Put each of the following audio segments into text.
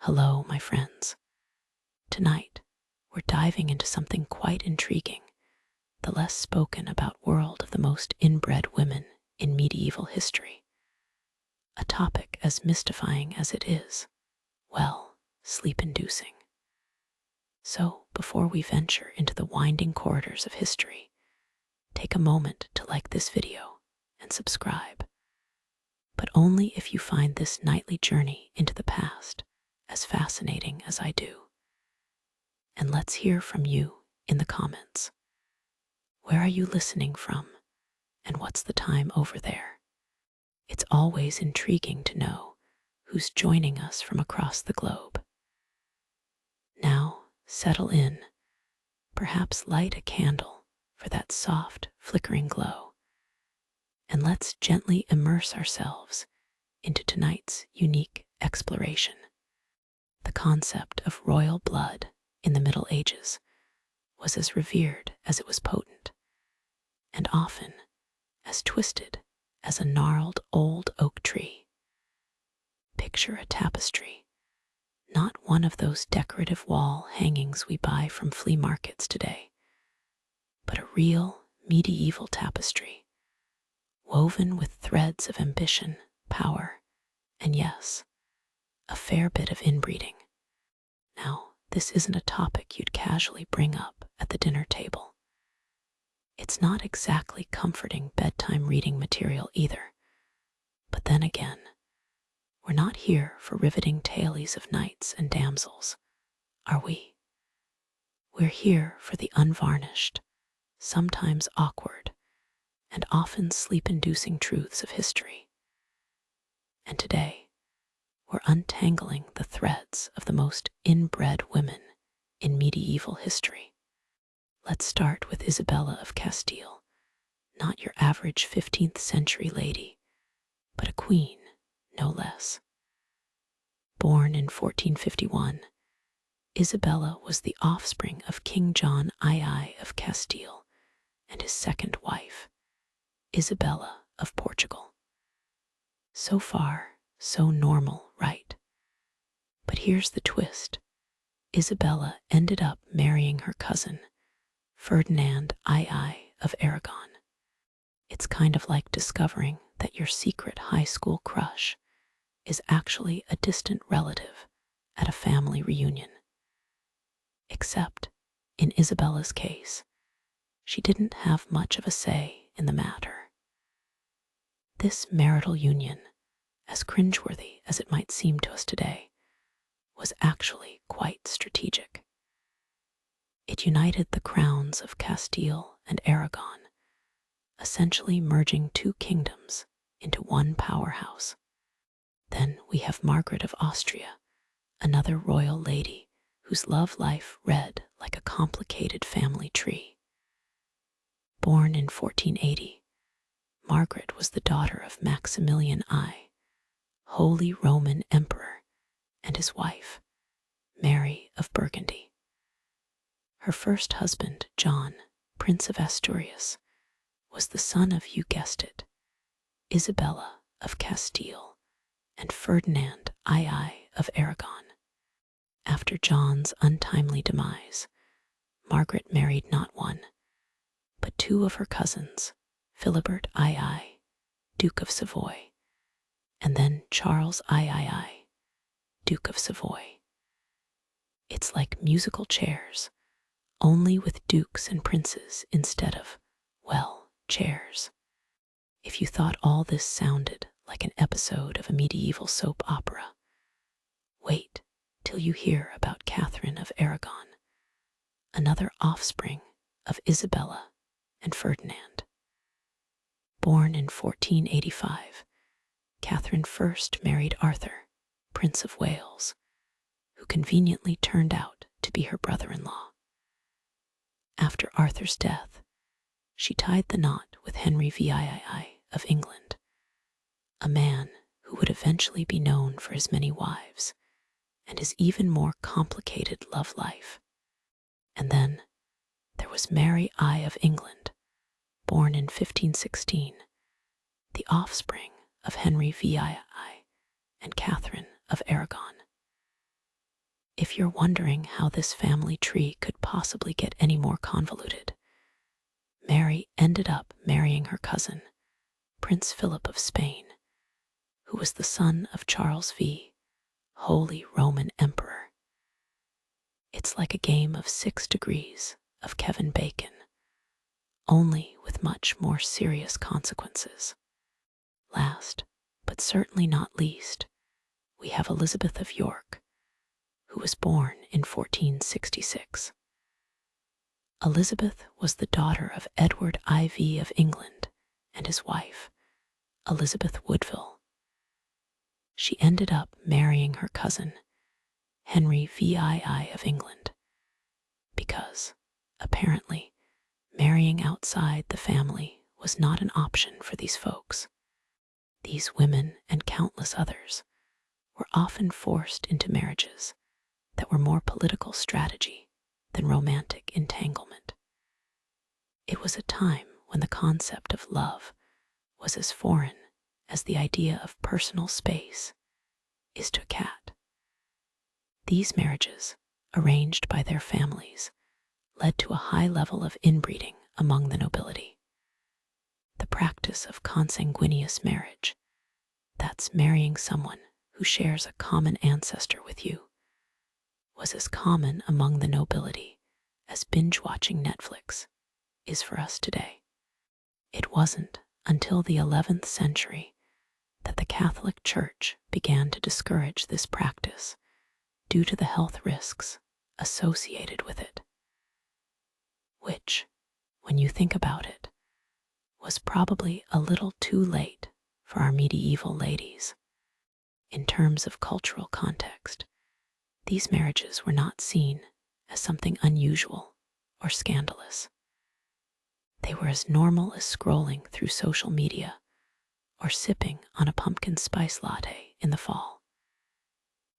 Hello, my friends. Tonight, we're diving into something quite intriguing, the less spoken about world of the most inbred women in medieval history. A topic as mystifying as it is, well, sleep-inducing. So, before we venture into the winding corridors of history, take a moment to like this video and subscribe. But only if you find this nightly journey into the past as fascinating as I do. And let's hear from you in the comments. Where are you listening from? And what's the time over there? It's always intriguing to know who's joining us from across the globe. Now, settle in. Perhaps light a candle for that soft, flickering glow. And let's gently immerse ourselves into tonight's unique exploration. The concept of royal blood in the Middle Ages was as revered as it was potent, and often as twisted as a gnarled old oak tree. Picture a tapestry, not one of those decorative wall hangings we buy from flea markets today, but a real medieval tapestry, woven with threads of ambition, power, and yes, a fair bit of inbreeding. Now, this isn't a topic you'd casually bring up at the dinner table. It's not exactly comforting bedtime reading material either. But then again, we're not here for riveting tales of knights and damsels, are we? We're here for the unvarnished, sometimes awkward, and often sleep-inducing truths of history. And today, we're untangling the threads of the most inbred women in medieval history. Let's start with Isabella of Castile, not your average 15th century lady, but a queen, no less. Born in 1451, Isabella was the offspring of King John II of Castile and his second wife, Isabella of Portugal. So far, so normal, right? But here's the twist. Isabella ended up marrying her cousin, Ferdinand II of Aragon. It's kind of like discovering that your secret high school crush is actually a distant relative at a family reunion. Except, in Isabella's case, she didn't have much of a say in the matter. This marital union, as cringeworthy as it might seem to us today, was actually quite strategic. It united the crowns of Castile and Aragon, essentially merging two kingdoms into one powerhouse. Then we have Margaret of Austria, another royal lady whose love life read like a complicated family tree. Born in 1480, Margaret was the daughter of Maximilian I, Holy Roman Emperor, and his wife, Mary of Burgundy. Her first husband, John, Prince of Asturias, was the son of, you guessed it, Isabella of Castile and Ferdinand II of Aragon. After John's untimely demise, Margaret married not one, but two of her cousins, Philibert II, Duke of Savoy, and then Charles III, Duke of Savoy. It's like musical chairs, only with dukes and princes instead of, well, chairs. If you thought all this sounded like an episode of a medieval soap opera, wait till you hear about Catherine of Aragon, another offspring of Isabella and Ferdinand. Born in 1485, Catherine first married Arthur, Prince of Wales, who conveniently turned out to be her brother-in-law. After Arthur's death, she tied the knot with Henry VII of England, a man who would eventually be known for his many wives and his even more complicated love life. And then there was Mary I of England, born in 1516, the offspring of Henry VII and Catherine of Aragon. if you're wondering how this family tree could possibly get any more convoluted, Mary ended up marrying her cousin, Prince Philip of Spain, who was the son of Charles V, Holy Roman Emperor. It's like a game of 6 degrees of Kevin Bacon, only with much more serious consequences. Last, but certainly not least, we have Elizabeth of York, who was born in 1466. Elizabeth was the daughter of Edward IV of England and his wife, Elizabeth Woodville. She ended up marrying her cousin, Henry VII of England, because, apparently, marrying outside the family was not an option for these folks. These women and countless others were often forced into marriages that were more political strategy than romantic entanglement. It was a time when the concept of love was as foreign as the idea of personal space is to a cat. These marriages, arranged by their families, led to a high level of inbreeding among the nobility. The practice of consanguineous marriage, that's marrying someone who shares a common ancestor with you, was as common among the nobility as binge-watching Netflix is for us today. It wasn't until the 11th century that the Catholic Church began to discourage this practice due to the health risks associated with it, which, when you think about it, was probably a little too late for our medieval ladies. In terms of cultural context, these marriages were not seen as something unusual or scandalous. They were as normal as scrolling through social media or sipping on a pumpkin spice latte in the fall.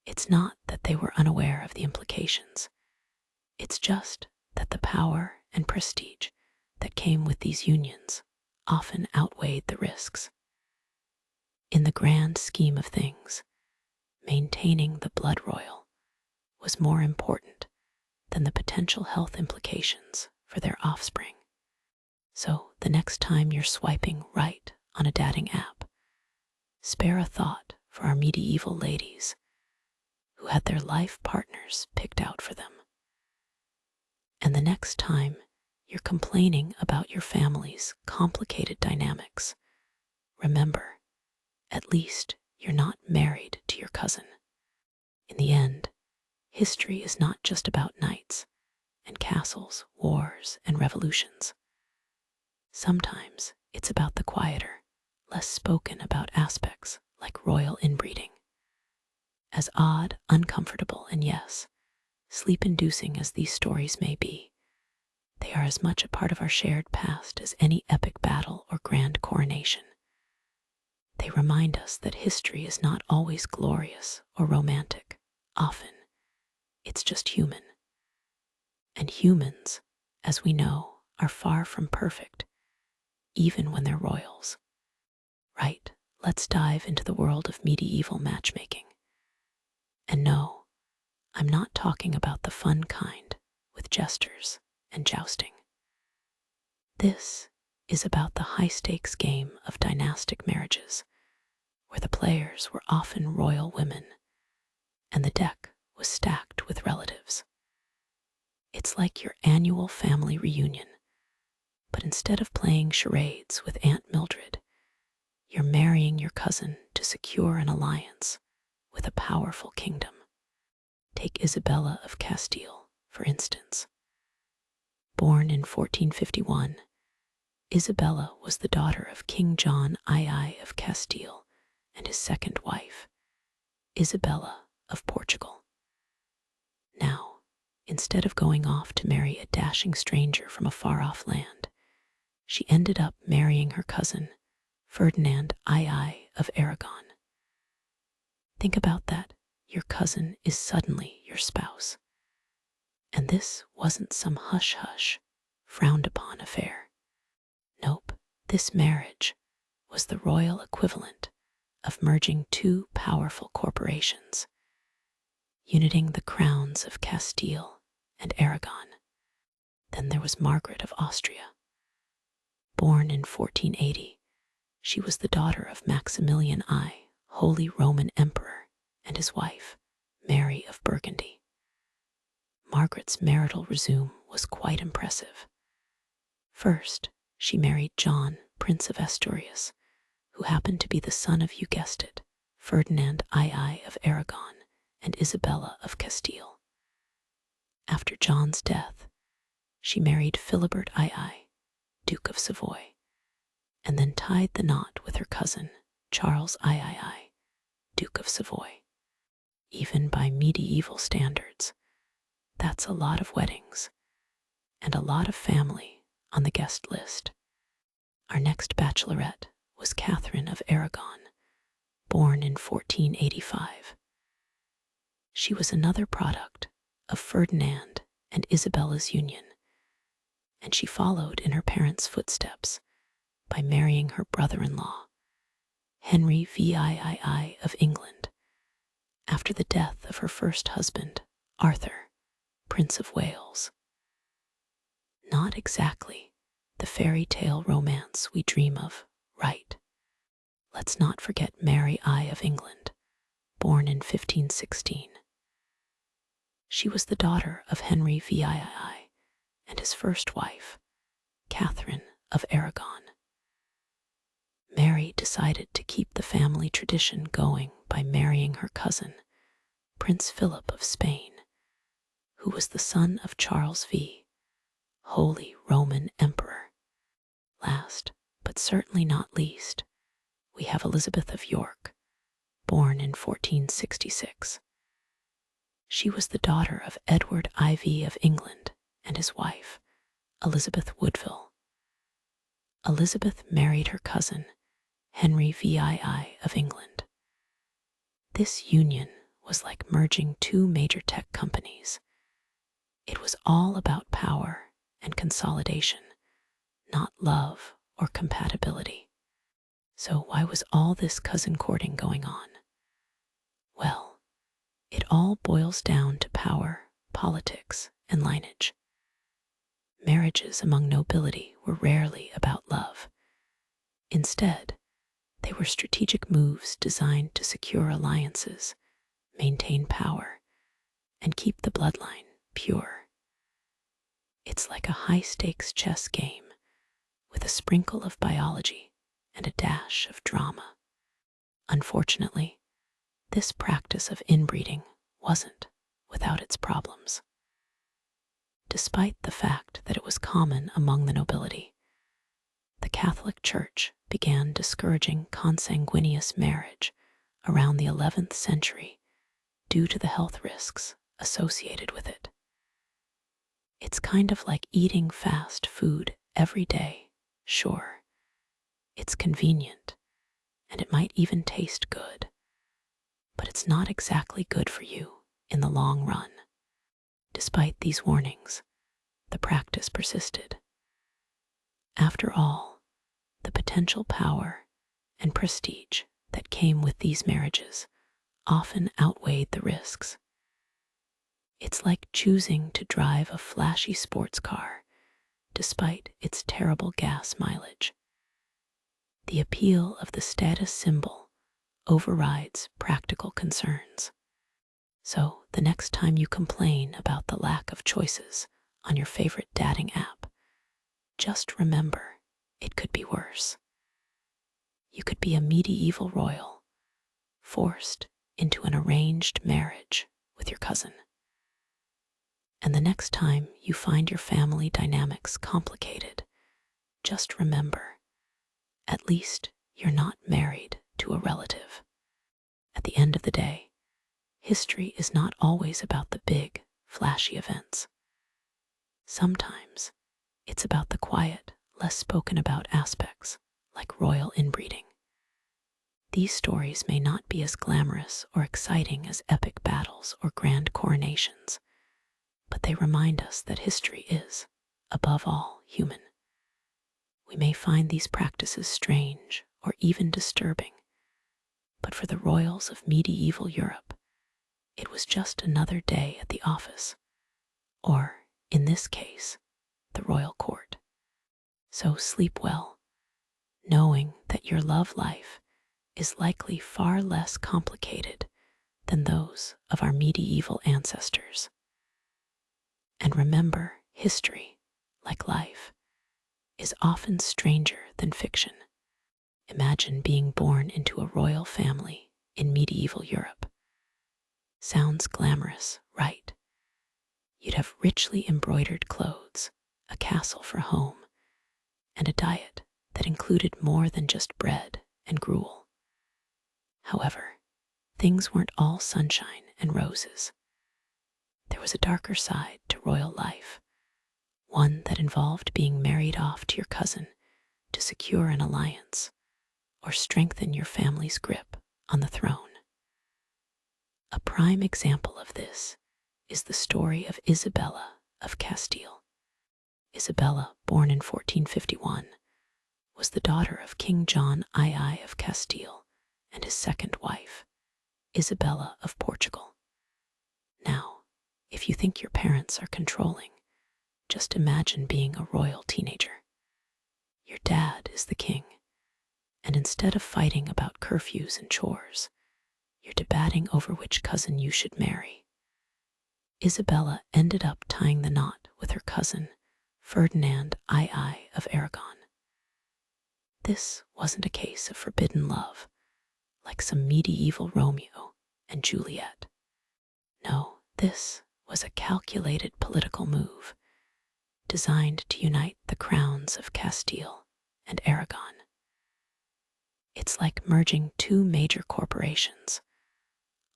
It's not that they were unaware of the implications. It's just that the power and prestige that came with these unions often outweighed the risks. In the grand scheme of things, maintaining the blood royal was more important than the potential health implications for their offspring. So the next time you're swiping right on a dating app, spare a thought for our medieval ladies who had their life partners picked out for them. And the next time you're complaining about your family's complicated dynamics, remember, at least you're not married to your cousin. In the end, history is not just about knights and castles, wars and revolutions. Sometimes it's about the quieter, less spoken about aspects like royal inbreeding. As odd, uncomfortable, and yes, sleep-inducing as these stories may be, they are as much a part of our shared past as any epic battle or grand coronation. They remind us that history is not always glorious or romantic. Often, it's just human. And humans, as we know, are far from perfect, even when they're royals. Right, let's dive into the world of medieval matchmaking. And no, I'm not talking about the fun kind with jesters and jousting. This is about the high-stakes game of dynastic marriages, where the players were often royal women, and the deck was stacked with relatives. It's like your annual family reunion, but instead of playing charades with Aunt Mildred, you're marrying your cousin to secure an alliance with a powerful kingdom. Take Isabella of Castile, for instance. Born in 1451, Isabella was the daughter of King John II of Castile and his second wife, Isabella of Portugal. Now, instead of going off to marry a dashing stranger from a far-off land, she ended up marrying her cousin, Ferdinand II of Aragon. Think about that. Your cousin is suddenly your spouse. And this wasn't some hush-hush, frowned-upon affair. Nope, this marriage was the royal equivalent of merging two powerful corporations. uniting the crowns of Castile and Aragon. Then there was Margaret of Austria. Born in 1480, she was the daughter of Maximilian I, Holy Roman Emperor, and his wife, Mary of Burgundy. Margaret's marital resume was quite impressive. First, she married John, Prince of Asturias, who happened to be the son of, you guessed it, Ferdinand II of Aragon and Isabella of Castile. After John's death, she married Philibert II, Duke of Savoy, and then tied the knot with her cousin, Charles III, Duke of Savoy. Even by medieval standards, that's a lot of weddings and a lot of family on the guest list. Our next bachelorette was Catherine of Aragon, born in 1485. She was another product of Ferdinand and Isabella's union, and she followed in her parents' footsteps by marrying her brother-in-law, Henry VIII of England, after the death of her first husband, Arthur, Prince of Wales. Not exactly the fairy tale romance we dream of, right? Let's not forget Mary I of England, born in 1516. She was the daughter of Henry VIII and his first wife, Catherine of Aragon. Mary decided to keep the family tradition going by marrying her cousin, Prince Philip of Spain, who was the son of Charles V, Holy Roman Emperor. Last, but certainly not least, we have Elizabeth of York, born in 1466. She was the daughter of Edward IV of England and his wife, Elizabeth Woodville. Elizabeth married her cousin, Henry VII of England. This union was like merging two major tech companies. It was all about power and consolidation, not love or compatibility. So why was all this cousin courting going on? Well, it all boils down to power, politics, and lineage. Marriages among nobility were rarely about love. Instead, they were strategic moves designed to secure alliances, maintain power, and keep the bloodline pure. It's like a high-stakes chess game with a sprinkle of biology and a dash of drama. Unfortunately, this practice of inbreeding wasn't without its problems. Despite the fact that it was common among the nobility, the Catholic Church began discouraging consanguineous marriage around the 11th century due to the health risks associated with it. It's kind of like eating fast food every day. Sure, it's convenient, and it might even taste good, but it's not exactly good for you in the long run. Despite these warnings, the practice persisted. After all, the potential power and prestige that came with these marriages often outweighed the risks. It's like choosing to drive a flashy sports car despite its terrible gas mileage. The appeal of the status symbol overrides practical concerns. So the next time you complain about the lack of choices on your favorite dating app, just remember it could be worse. You could be a medieval royal, forced into an arranged marriage with your cousin. And the next time you find your family dynamics complicated, just remember, at least you're not married to a relative. At the end of the day, history is not always about the big, flashy events. Sometimes it's about the quiet, less spoken about aspects, like royal inbreeding. These stories may not be as glamorous or exciting as epic battles or grand coronations, but they remind us that history is, above all, human. We may find these practices strange or even disturbing, but for the royals of medieval Europe, it was just another day at the office, or, in this case, the royal court. So sleep well, knowing that your love life is likely far less complicated than those of our medieval ancestors. And remember, history, like life, is often stranger than fiction. Imagine being born into a royal family in medieval Europe. Sounds glamorous, right? You'd have richly embroidered clothes, a castle for home, and a diet that included more than just bread and gruel. However, things weren't all sunshine and roses. There was a darker side to royal life, one that involved being married off to your cousin to secure an alliance or strengthen your family's grip on the throne. A prime example of this is the story of Isabella of Castile. Isabella, born in 1451, was the daughter of King John II of Castile and his second wife, Isabella of Portugal. Now, if you think your parents are controlling, just imagine being a royal teenager. Your dad is the king, and instead of fighting about curfews and chores, you're debating over which cousin you should marry. Isabella ended up tying the knot with her cousin, Ferdinand II of Aragon. This wasn't a case of forbidden love, like some medieval Romeo and Juliet. No, this was a calculated political move, designed to unite the crowns of Castile and Aragon. It's like merging two major corporations,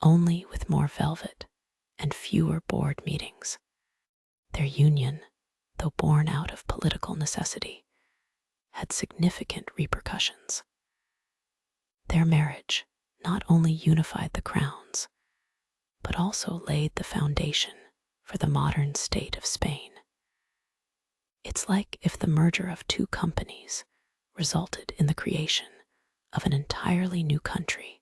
only with more velvet and fewer board meetings. Their union, though born out of political necessity, had significant repercussions. Their marriage not only unified the crowns, but also laid the foundation for the modern state of Spain. It's like if the merger of two companies resulted in the creation of an entirely new country.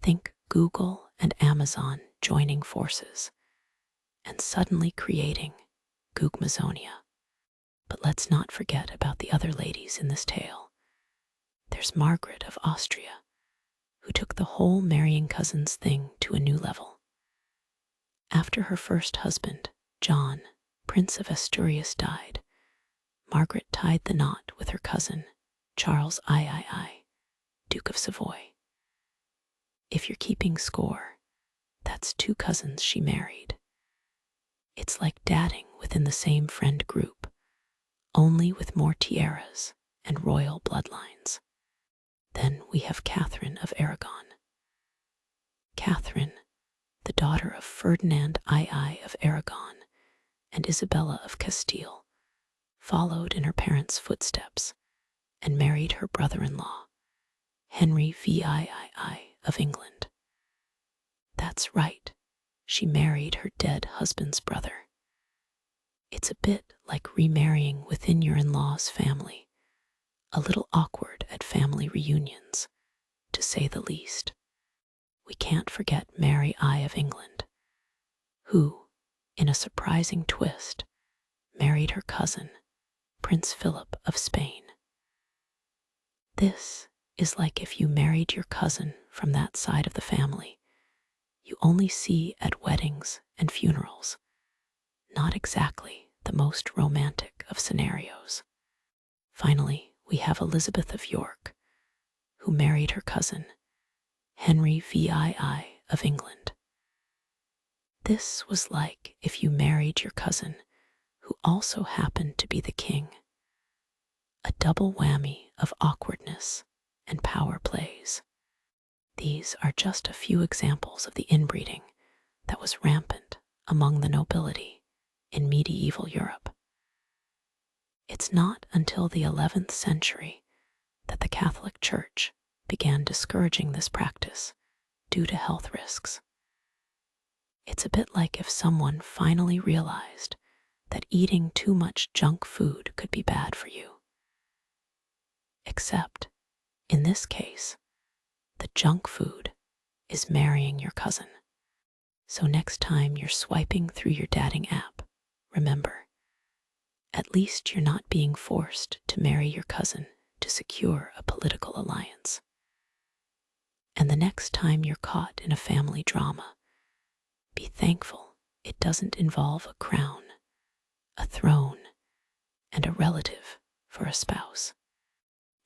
Think Google and Amazon joining forces and suddenly creating Googmazonia. But let's not forget about the other ladies in this tale. There's Margaret of Austria, who took the whole marrying cousins thing to a new level. After her first husband, John, Prince of Asturias, died, Margaret tied the knot with her cousin, Charles III, Duke of Savoy. If you're keeping score, that's two cousins she married. It's like dadding within the same friend group, only with more tiaras and royal bloodlines. Then we have Catherine of Aragon. Catherine, the daughter of Ferdinand II of Aragon and Isabella of Castile, followed in her parents' footsteps and married her brother-in-law, Henry VIII of England. That's right, she married her dead husband's brother. It's a bit like remarrying within your in-law's family, a little awkward at family reunions, to say the least. We can't forget Mary I of England, who, in a surprising twist, married her cousin, Prince Philip of Spain. This is like if you married your cousin from that side of the family you only see at weddings and funerals. Not exactly the most romantic of scenarios. Finally, we have Elizabeth of York, who married her cousin, Henry VIII of England. This was like if you married your cousin, who also happened to be the king. A double whammy of awkwardness and power plays. These are just a few examples of the inbreeding that was rampant among the nobility in medieval Europe. It's not until the 11th century that the Catholic Church began discouraging this practice due to health risks. It's a bit like if someone finally realized that eating too much junk food could be bad for you. Except, in this case, the junk food is marrying your cousin. So next time you're swiping through your dating app, remember, at least you're not being forced to marry your cousin to secure a political alliance. And the next time you're caught in a family drama, be thankful it doesn't involve a crown, a throne, and a relative for a spouse.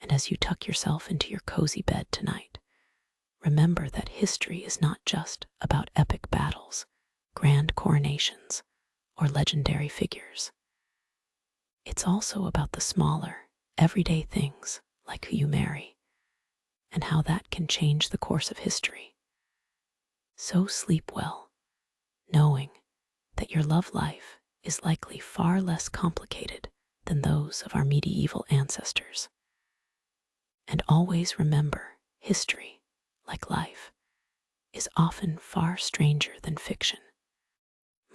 And as you tuck yourself into your cozy bed tonight, remember that history is not just about epic battles, grand coronations, or legendary figures. It's also about the smaller, everyday things like who you marry and how that can change the course of history. So sleep well, knowing that your love life is likely far less complicated than those of our medieval ancestors. And always remember, history, like life, is often far stranger than fiction.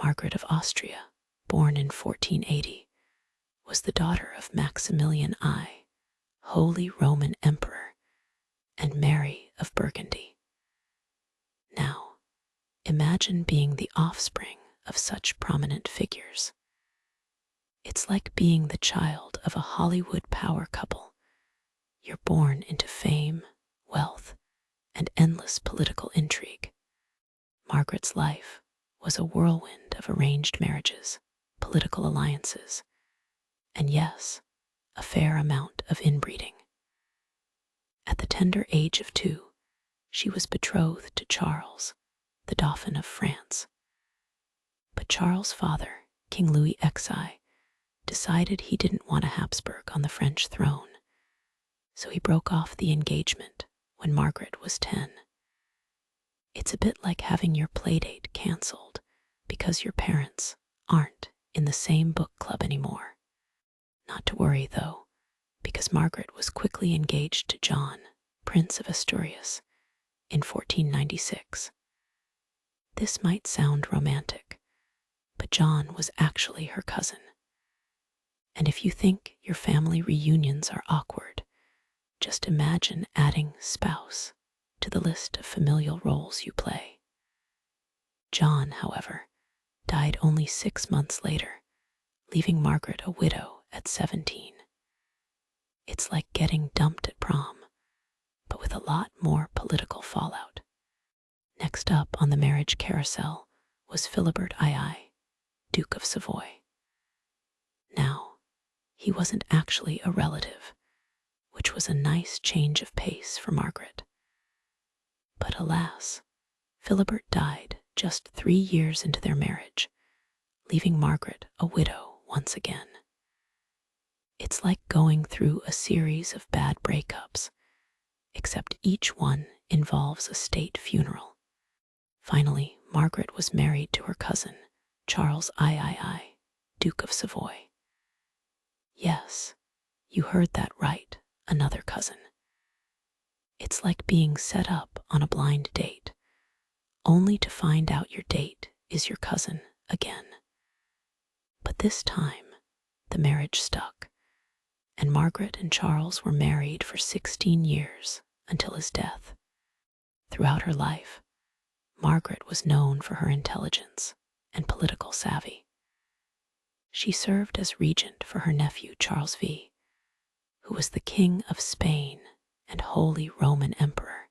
Margaret of Austria, born in 1480, was the daughter of Maximilian I, Holy Roman Emperor, and Mary of Burgundy. Now, imagine being the offspring of such prominent figures. It's like being the child of a Hollywood power couple. You're born into fame, wealth, and endless political intrigue. Margaret's life was a whirlwind of arranged marriages, political alliances, and yes, a fair amount of inbreeding. At the tender age of 2, she was betrothed to Charles, the Dauphin of France. But Charles' father, King Louis XI, decided he didn't want a Habsburg on the French throne, so he broke off the engagement when Margaret was 10. It's a bit like having your playdate canceled because your parents aren't in the same book club anymore. Not to worry, though, because Margaret was quickly engaged to John, Prince of Asturias, in 1496. This might sound romantic, but John was actually her cousin. And if you think your family reunions are awkward, just imagine adding spouse to the list of familial roles you play. John, however, died only 6 months later, leaving Margaret a widow at 17. It's like getting dumped at prom, but with a lot more political fallout. Next up on the marriage carousel was Philibert II, Duke of Savoy. Now, he wasn't actually a relative, which was a nice change of pace for Margaret. But alas, Philibert died just 3 years into their marriage, leaving Margaret a widow once again. It's like going through a series of bad breakups, except each one involves a state funeral. Finally, Margaret was married to her cousin, Charles III, Duke of Savoy. Yes, you heard that right, another cousin. It's like being set up on a blind date, only to find out your date is your cousin again. But this time, the marriage stuck, and Margaret and Charles were married for 16 years until his death. Throughout her life, Margaret was known for her intelligence and political savvy. She served as regent for her nephew Charles V, who was the King of Spain and Holy Roman Emperor,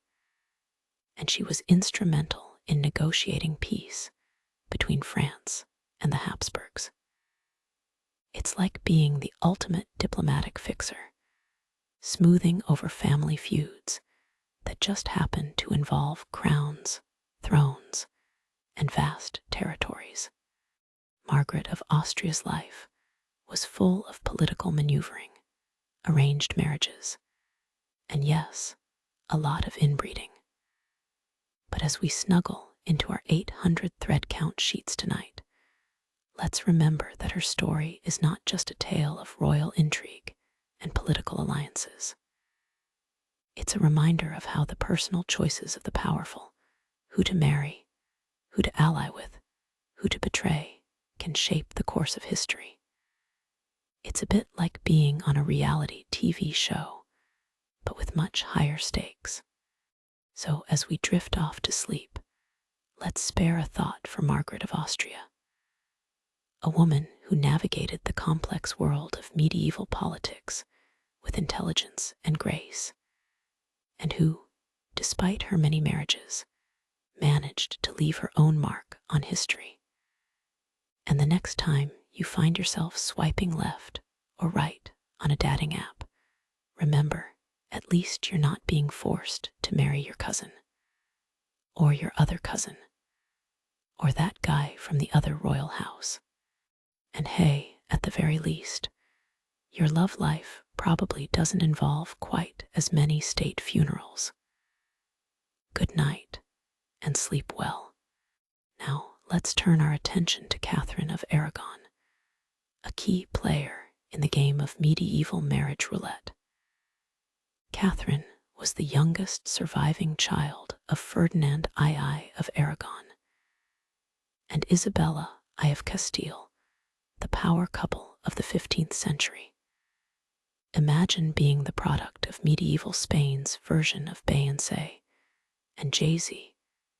and she was instrumental in negotiating peace between France and the Habsburgs. It's like being the ultimate diplomatic fixer, smoothing over family feuds that just happen to involve crowns, thrones, and vast territories. Margaret of Austria's life was full of political maneuvering, arranged marriages, and yes, a lot of inbreeding. But as we snuggle into our 800 thread count sheets tonight, let's remember that her story is not just a tale of royal intrigue and political alliances. It's a reminder of how the personal choices of the powerful, who to marry, who to ally with, who to betray, can shape the course of history. It's a bit like being on a reality TV show, but with much higher stakes. So as we drift off to sleep, let's spare a thought for Margaret of Austria, a woman who navigated the complex world of medieval politics with intelligence and grace, and who, despite her many marriages, managed to leave her own mark on history. And the next time you find yourself swiping left or right on a dating app, remember, at least you're not being forced to marry your cousin, or your other cousin, or that guy from the other royal house. And hey, at the very least, your love life probably doesn't involve quite as many state funerals. Good night, and sleep well. Now, let's turn our attention to Catherine of Aragon, a key player in the game of medieval marriage roulette. Catherine was the youngest surviving child of Ferdinand II of Aragon and Isabella I of Castile, the power couple of the 15th century. Imagine being the product of medieval Spain's version of Beyoncé and Jay-Z.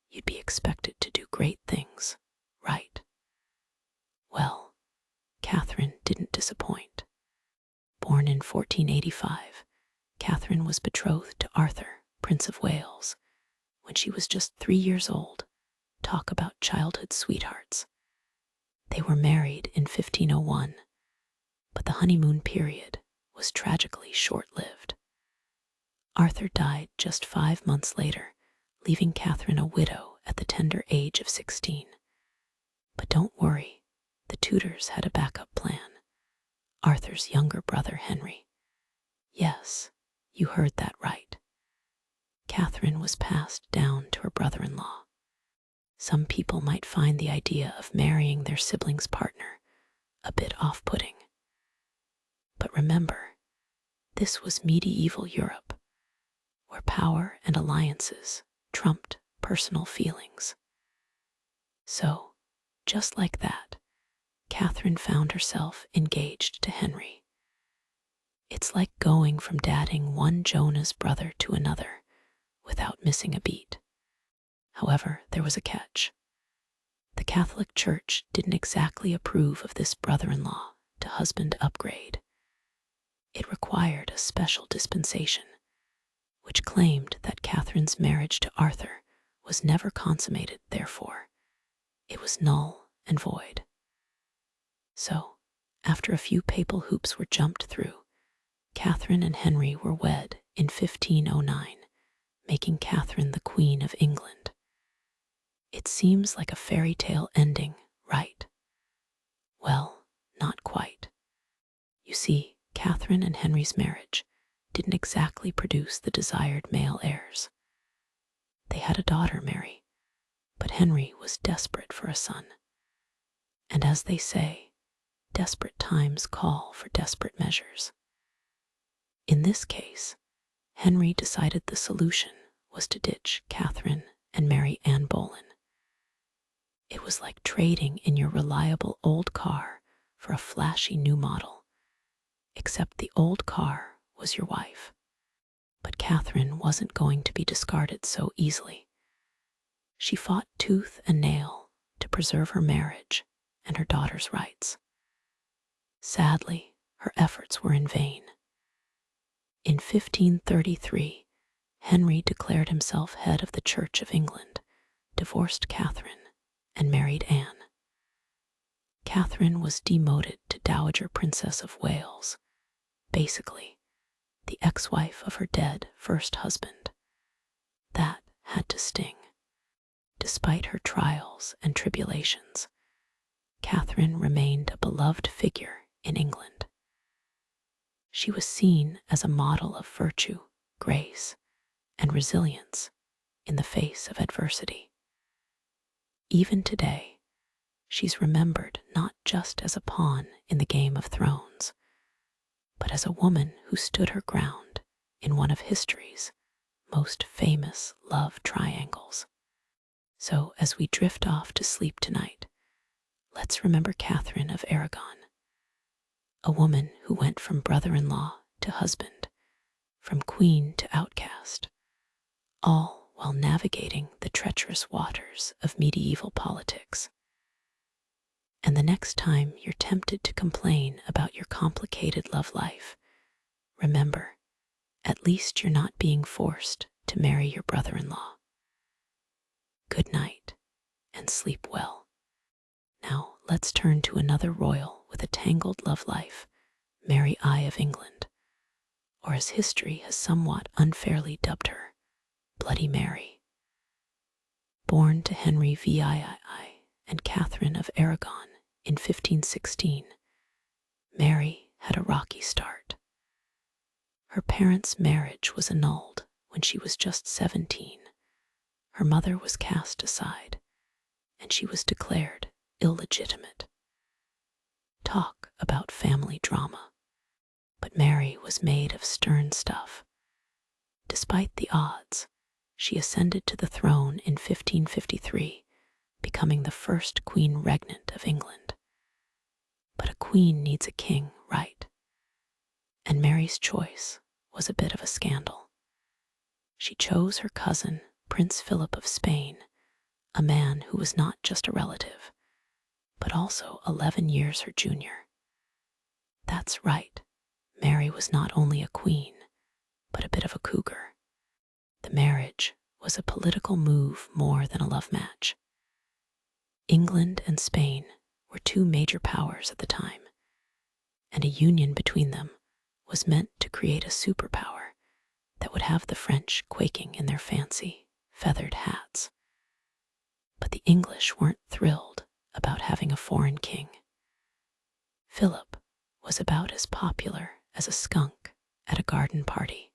You'd be expected to do great things, right? Well, Catherine didn't disappoint. Born in 1485, Catherine was betrothed to Arthur, Prince of Wales, when she was just 3 years old. Talk about childhood sweethearts. They were married in 1501, but the honeymoon period was tragically short-lived. Arthur died just 5 months later, leaving Catherine a widow at the tender age of 16. But don't worry, the Tudors had a backup plan. Arthur's younger brother Henry. Yes, you heard that right. Catherine was passed down to her brother-in-law. Some people might find the idea of marrying their sibling's partner a bit off-putting. But remember, this was medieval Europe, where power and alliances trumped personal feelings. So, just like that, Catherine found herself engaged to Henry. It's like going from dating one Jonah's brother to another without missing a beat. However, there was a catch. The Catholic Church didn't exactly approve of this brother-in-law to husband upgrade. It required a special dispensation, which claimed that Catherine's marriage to Arthur was never consummated, therefore, it was null and void. So, after a few papal hoops were jumped through, Catherine and Henry were wed in 1509, making Catherine the Queen of England. It seems like a fairy tale ending, right? Well, not quite. You see, Catherine and Henry's marriage didn't exactly produce the desired male heirs. They had a daughter, Mary, but Henry was desperate for a son. And as they say, desperate times call for desperate measures. In this case, Henry decided the solution was to ditch Catherine and marry Anne Boleyn. It was like trading in your reliable old car for a flashy new model, except the old car was your wife. But Catherine wasn't going to be discarded so easily. She fought tooth and nail to preserve her marriage and her daughter's rights. Sadly, her efforts were in vain. In 1533, Henry declared himself head of the Church of England, divorced Catherine, and married Anne. Catherine was demoted to Dowager Princess of Wales, basically the ex-wife of her dead first husband. That had to sting. Despite her trials and tribulations, Catherine remained a beloved figure in England. She was seen as a model of virtue, grace, and resilience in the face of adversity. Even today, she's remembered not just as a pawn in the Game of Thrones, but as a woman who stood her ground in one of history's most famous love triangles. So as we drift off to sleep tonight, let's remember Catherine of Aragon, a woman who went from brother-in-law to husband, from queen to outcast, all while navigating the treacherous waters of medieval politics. And the next time you're tempted to complain about your complicated love life, remember, at least you're not being forced to marry your brother-in-law. Good night, and sleep well. Now let's turn to another royal with a tangled love life, Mary I of England, or as history has somewhat unfairly dubbed her, Bloody Mary. Born to Henry VII and Catherine of Aragon in 1516, Mary had a rocky start. Her parents' marriage was annulled when she was just 17. Her mother was cast aside, and she was declared illegitimate. Talk about family drama. But Mary was made of stern stuff. Despite the odds, she ascended to the throne in 1553, becoming the first queen regnant of England. But a queen needs a king, right? And Mary's choice was a bit of a scandal. She chose her cousin, Prince Philip of Spain, a man who was not just a relative, but also 11 years her junior. That's right, Mary was not only a queen, but a bit of a cougar. The marriage was a political move more than a love match. England and Spain were two major powers at the time, and a union between them was meant to create a superpower that would have the French quaking in their fancy, feathered hats. But the English weren't thrilled about having a foreign king. Philip was about as popular as a skunk at a garden party.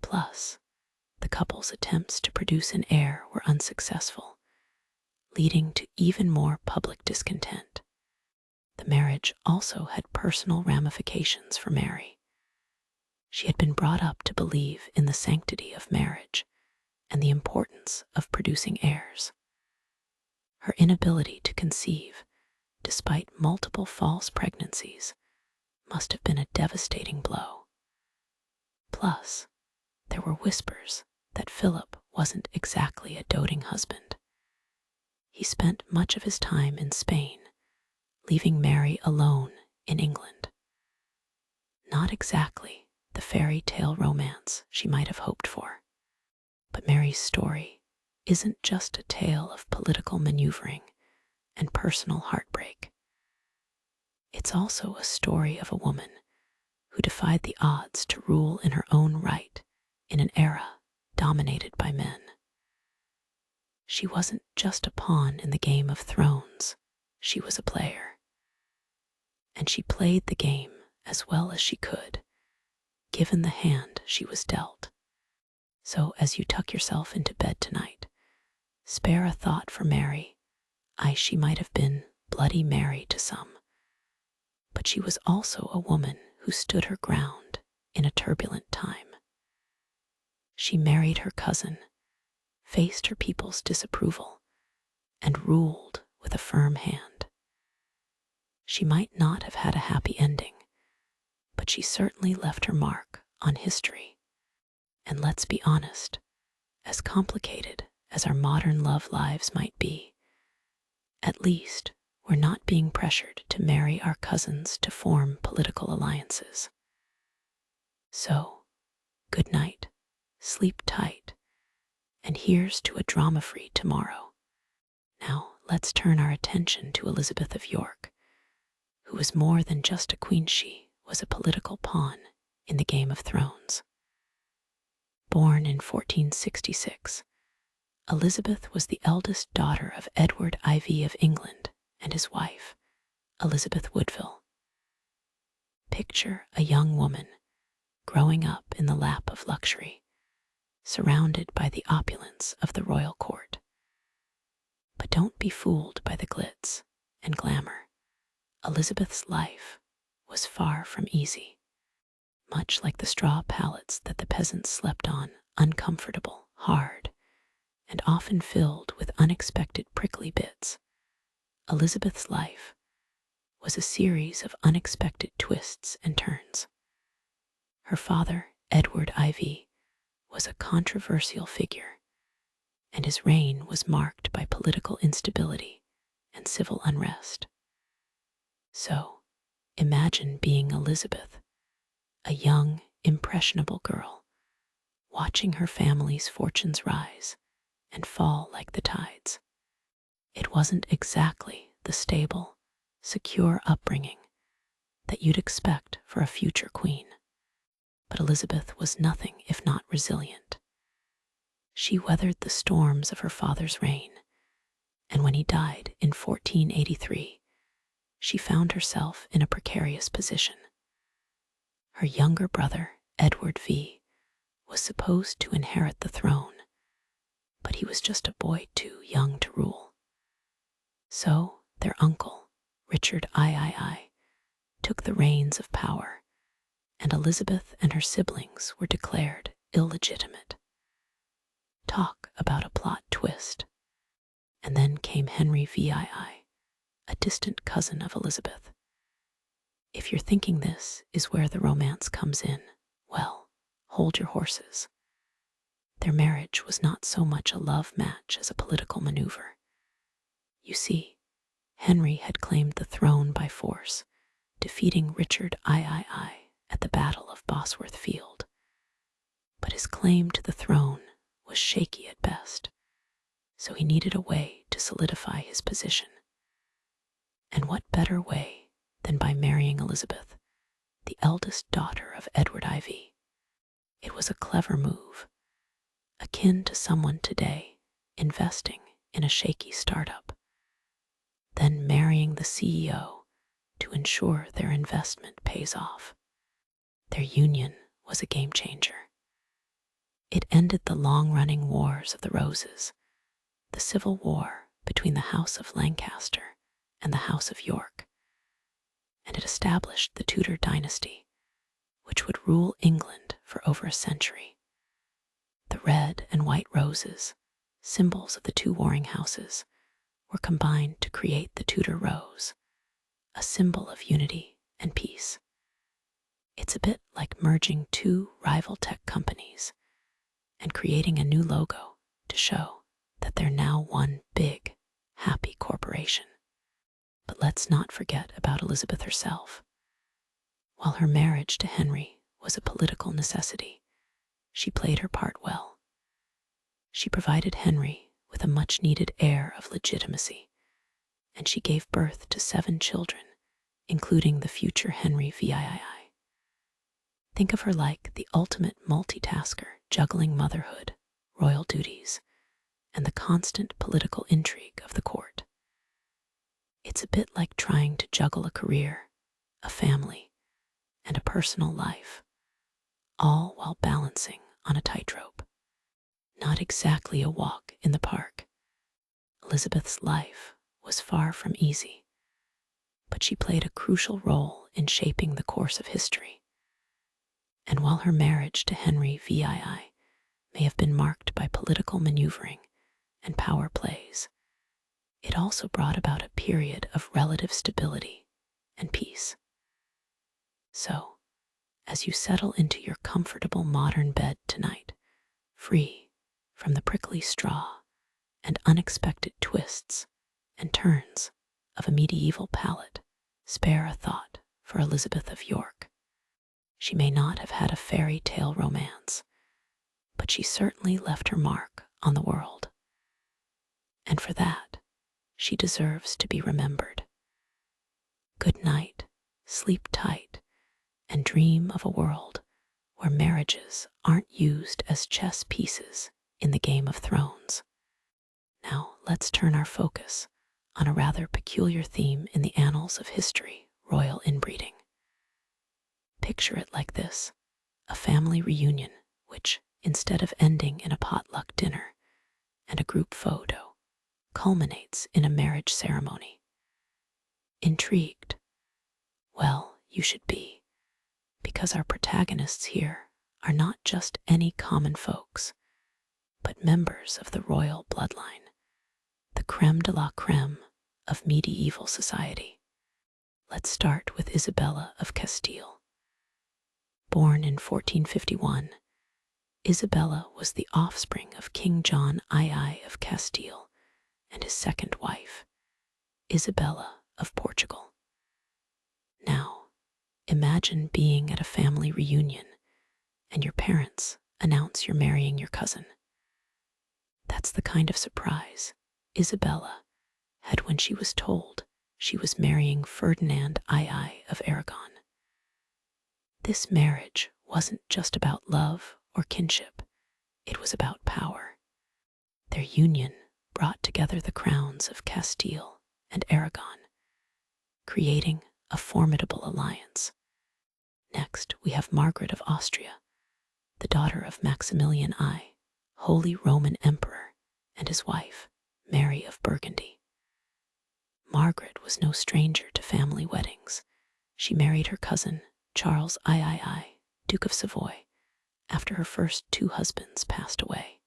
Plus, the couple's attempts to produce an heir were unsuccessful, leading to even more public discontent. The marriage also had personal ramifications for Mary. She had been brought up to believe in the sanctity of marriage and the importance of producing heirs. Her inability to conceive, despite multiple false pregnancies, must have been a devastating blow. Plus, there were whispers that Philip wasn't exactly a doting husband. He spent much of his time in Spain, leaving Mary alone in England. Not exactly the fairy tale romance she might have hoped for. But Mary's story isn't just a tale of political maneuvering and personal heartbreak. It's also a story of a woman who defied the odds to rule in her own right in an era dominated by men. She wasn't just a pawn in the Game of Thrones, she was a player. And she played the game as well as she could, given the hand she was dealt. So as you tuck yourself into bed tonight, spare a thought for Mary. She might have been Bloody Mary to some, but she was also a woman who stood her ground in a turbulent time. She married her cousin, faced her people's disapproval, and ruled with a firm hand. She might not have had a happy ending, but she certainly left her mark on history. And let's be honest, as complicated as our modern love lives might be, at least we're not being pressured to marry our cousins to form political alliances. So, good night, sleep tight, and here's to a drama-free tomorrow. Now let's turn our attention to Elizabeth of York, who was more than just a queen. She was a political pawn in the Game of Thrones. Born in 1466, Elizabeth was the eldest daughter of Edward IV of England and his wife, Elizabeth Woodville. Picture a young woman growing up in the lap of luxury, surrounded by the opulence of the royal court. But don't be fooled by the glitz and glamour. Elizabeth's life was far from easy. Much like the straw pallets that the peasants slept on, uncomfortable, hard, and often filled with unexpected prickly bits, Elizabeth's life was a series of unexpected twists and turns. Her father, Edward IV, was a controversial figure, and his reign was marked by political instability and civil unrest. So, imagine being Elizabeth, a young, impressionable girl, watching her family's fortunes rise and fall like the tides. It wasn't exactly the stable, secure upbringing that you'd expect for a future queen. But Elizabeth was nothing if not resilient. She weathered the storms of her father's reign, and when he died in 1483, she found herself in a precarious position. Her younger brother, Edward V, was supposed to inherit the throne, but he was just a boy too young to rule. So their uncle, Richard III, took the reins of power, and Elizabeth and her siblings were declared illegitimate. Talk about a plot twist. And then came Henry VII, a distant cousin of Elizabeth. If you're thinking this is where the romance comes in, well, hold your horses. Their marriage was not so much a love match as a political maneuver. You see, Henry had claimed the throne by force, defeating Richard III at the Battle of Bosworth Field. But his claim to the throne was shaky at best, so he needed a way to solidify his position. And what better way than by marrying Elizabeth, the eldest daughter of Edward IV? It was a clever move, akin to someone today investing in a shaky startup, then marrying the CEO to ensure their investment pays off. Their union was a game changer. It ended the long-running Wars of the Roses, the civil war between the House of Lancaster and the House of York, and it established the Tudor dynasty, which would rule England for over a century. The red and white roses, symbols of the two warring houses, were combined to create the Tudor rose, a symbol of unity and peace. It's a bit like merging two rival tech companies and creating a new logo to show that they're now one big, happy corporation. But let's not forget about Elizabeth herself. While her marriage to Henry was a political necessity, she played her part well. She provided Henry with a much-needed air of legitimacy, and she gave birth to 7 children, including the future Henry VII. Think of her like the ultimate multitasker, juggling motherhood, royal duties, and the constant political intrigue of the court. It's a bit like trying to juggle a career, a family, and a personal life, all while balancing on a tightrope. Not exactly a walk in the park. Elizabeth's life was far from easy, but she played a crucial role in shaping the course of history. And while her marriage to Henry VII may have been marked by political maneuvering and power plays, it also brought about a period of relative stability and peace. So, as you settle into your comfortable modern bed tonight, free from the prickly straw and unexpected twists and turns of a medieval palette, spare a thought for Elizabeth of York. She may not have had a fairy tale romance, but she certainly left her mark on the world. And for that, she deserves to be remembered. Good night, sleep tight, and dream of a world where marriages aren't used as chess pieces in the Game of Thrones. Now let's turn our focus on a rather peculiar theme in the annals of history, royal inbreeding. Picture it like this: a family reunion which, instead of ending in a potluck dinner and a group photo, culminates in a marriage ceremony. Intrigued? Well, you should be, because our protagonists here are not just any common folks, but members of the royal bloodline, the creme de la creme of medieval society. Let's start with Isabella of Castile. Born in 1451, Isabella was the offspring of King John II of Castile and his second wife, Isabella of Portugal. Now, imagine being at a family reunion and your parents announce you're marrying your cousin. That's the kind of surprise Isabella had when she was told she was marrying Ferdinand II of Aragon. This marriage wasn't just about love or kinship, it was about power. Their union brought together the crowns of Castile and Aragon, creating a formidable alliance. Next, we have Margaret of Austria, the daughter of Maximilian I, Holy Roman Emperor, and his wife, Mary of Burgundy. Margaret was no stranger to family weddings. She married her cousin, Charles III, Duke of Savoy, after her first two husbands passed away.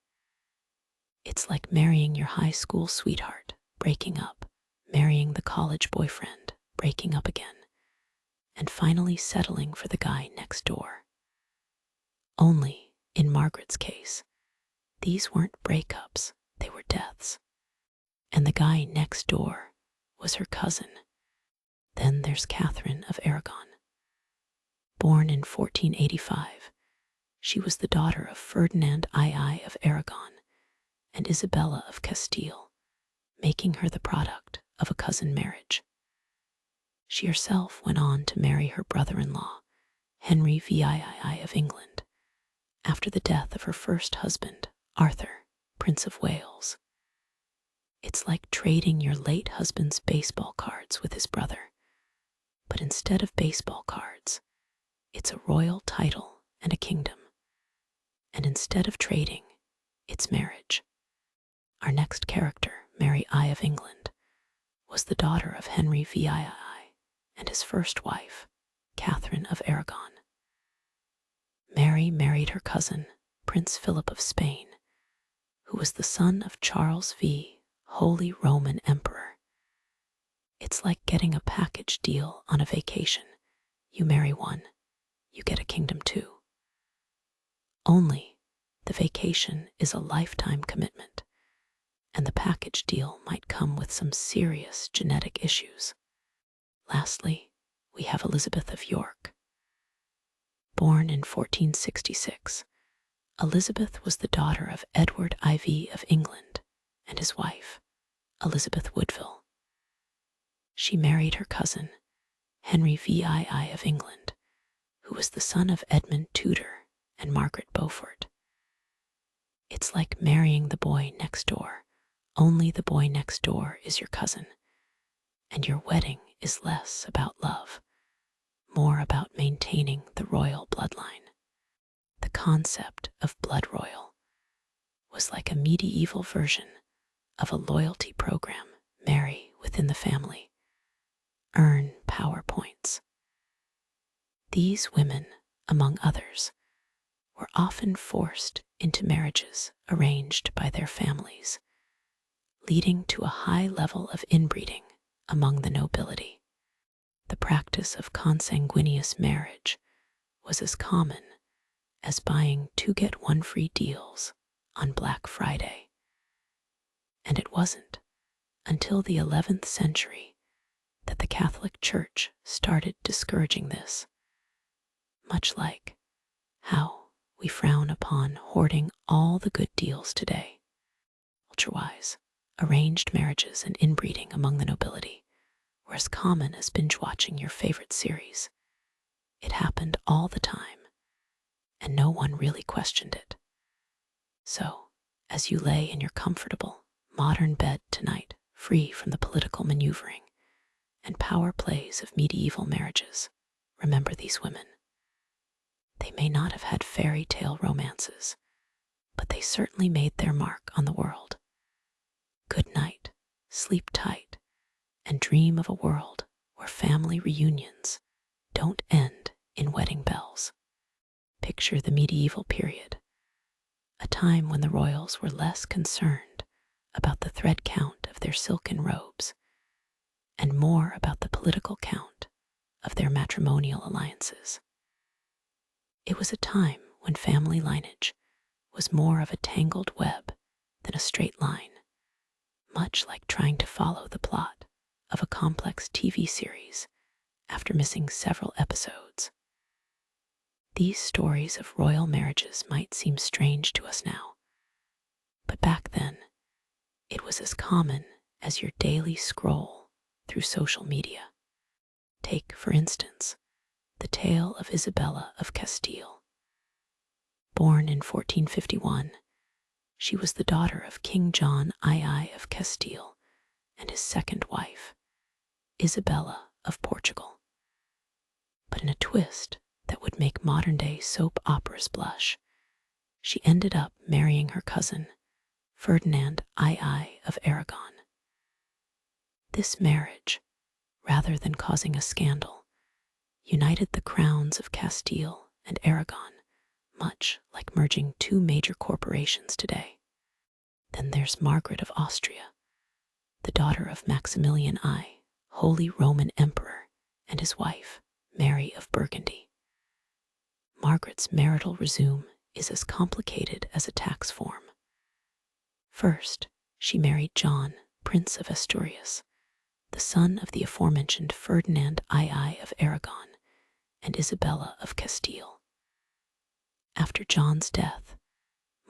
It's like marrying your high school sweetheart, breaking up, marrying the college boyfriend, breaking up again, and finally settling for the guy next door. Only, in Margaret's case, these weren't breakups, they were deaths. And the guy next door was her cousin. Then there's Catherine of Aragon. Born in 1485, she was the daughter of Ferdinand II of Aragon and Isabella of Castile, making her the product of a cousin marriage. She herself went on to marry her brother-in-law, Henry VII of England, after the death of her first husband, Arthur, Prince of Wales. It's like trading your late husband's baseball cards with his brother, but instead of baseball cards, it's a royal title and a kingdom. And instead of trading, it's marriage. Our next character, Mary I of England, was the daughter of Henry VII and his first wife, Catherine of Aragon. Mary married her cousin, Prince Philip of Spain, who was the son of Charles V, Holy Roman Emperor. It's like getting a package deal on a vacation. You marry one, you get a kingdom too. Only, the vacation is a lifetime commitment, and the package deal might come with some serious genetic issues. Lastly, we have Elizabeth of York. Born in 1466, Elizabeth was the daughter of Edward IV of England and his wife, Elizabeth Woodville. She married her cousin, Henry VII of England, who was the son of Edmund Tudor and Margaret Beaufort. It's like marrying the boy next door, only the boy next door is your cousin, and your wedding is less about love, more about maintaining the royal bloodline. The concept of blood royal was like a medieval version of a loyalty program. Marry within the family, earn power points. These women, among others, were often forced into marriages arranged by their families, leading to a high level of inbreeding among the nobility. The practice of consanguineous marriage was as common as buying 2 get 1 free deals on Black Friday. And it wasn't until the 11th century that the Catholic Church started discouraging this, much like how we frown upon hoarding all the good deals today. Ultra-wise, arranged marriages and inbreeding among the nobility were as common as binge-watching your favorite series. It happened all the time, and no one really questioned it. So, as you lay in your comfortable, modern bed tonight, free from the political maneuvering and power plays of medieval marriages, remember these women. They may not have had fairy tale romances, but they certainly made their mark on the world. Good night, sleep tight, and dream of a world where family reunions don't end in wedding bells. Picture the medieval period, a time when the royals were less concerned about the thread count of their silken robes and more about the political count of their matrimonial alliances. It was a time when family lineage was more of a tangled web than a straight line, much like trying to follow the plot of a complex TV series after missing several episodes. These stories of royal marriages might seem strange to us now, but back then, it was as common as your daily scroll through social media. Take, for instance, the tale of Isabella of Castile. Born in 1451, she was the daughter of King John II of Castile and his second wife, Isabella of Portugal. But in a twist that would make modern-day soap operas blush, she ended up marrying her cousin, Ferdinand II of Aragon. This marriage, rather than causing a scandal, united the crowns of Castile and Aragon, much like merging two major corporations today. Then there's Margaret of Austria, the daughter of Maximilian I, Holy Roman Emperor, and his wife, Mary of Burgundy. Margaret's marital resume is as complicated as a tax form. First, she married John, Prince of Asturias, the son of the aforementioned Ferdinand II of Aragon and Isabella of Castile. After John's death,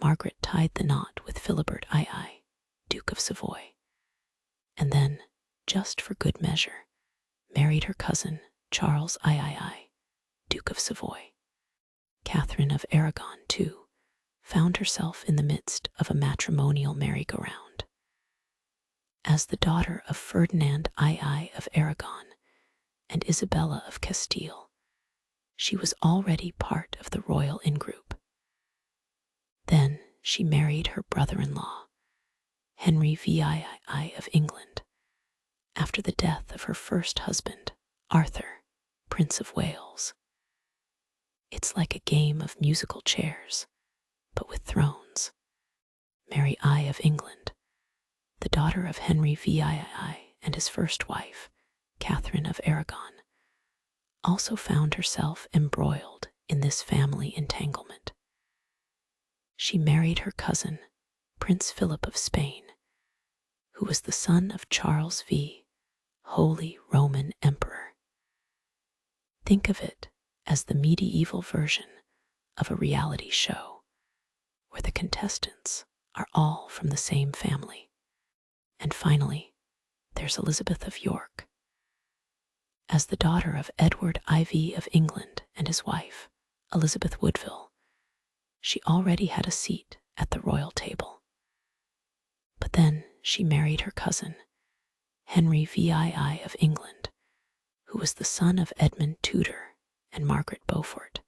Margaret tied the knot with Philibert II, Duke of Savoy, and then, just for good measure, married her cousin Charles III, Duke of Savoy. Catherine of Aragon, too, found herself in the midst of a matrimonial merry-go-round. As the daughter of Ferdinand II of Aragon and Isabella of Castile, she was already part of the royal in-group. Then she married her brother-in-law, Henry VII of England, after the death of her first husband, Arthur, Prince of Wales. It's like a game of musical chairs, but with thrones. Mary I of England, the daughter of Henry VII and his first wife, Catherine of Aragon, also found herself embroiled in this family entanglement. She married her cousin, Prince Philip of Spain, who was the son of Charles V, Holy Roman Emperor. Think of it as the medieval version of a reality show, where the contestants are all from the same family. And finally, there's Elizabeth of York. As the daughter of Edward IV of England and his wife, Elizabeth Woodville, she already had a seat at the royal table. But then she married her cousin, Henry VII of England, who was the son of Edmund Tudor and Margaret Beaufort.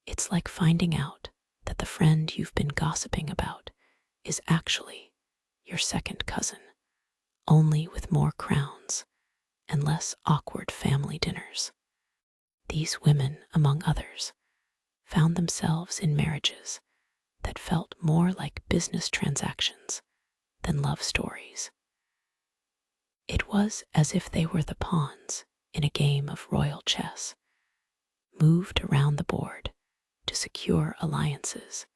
It's like finding out that the friend you've been gossiping about is actually your second cousin, only with more crowns and less awkward family dinners. These women, among others, found themselves in marriages that felt more like business transactions than love stories. It was as if they were the pawns in a game of royal chess, moved around the board to secure alliances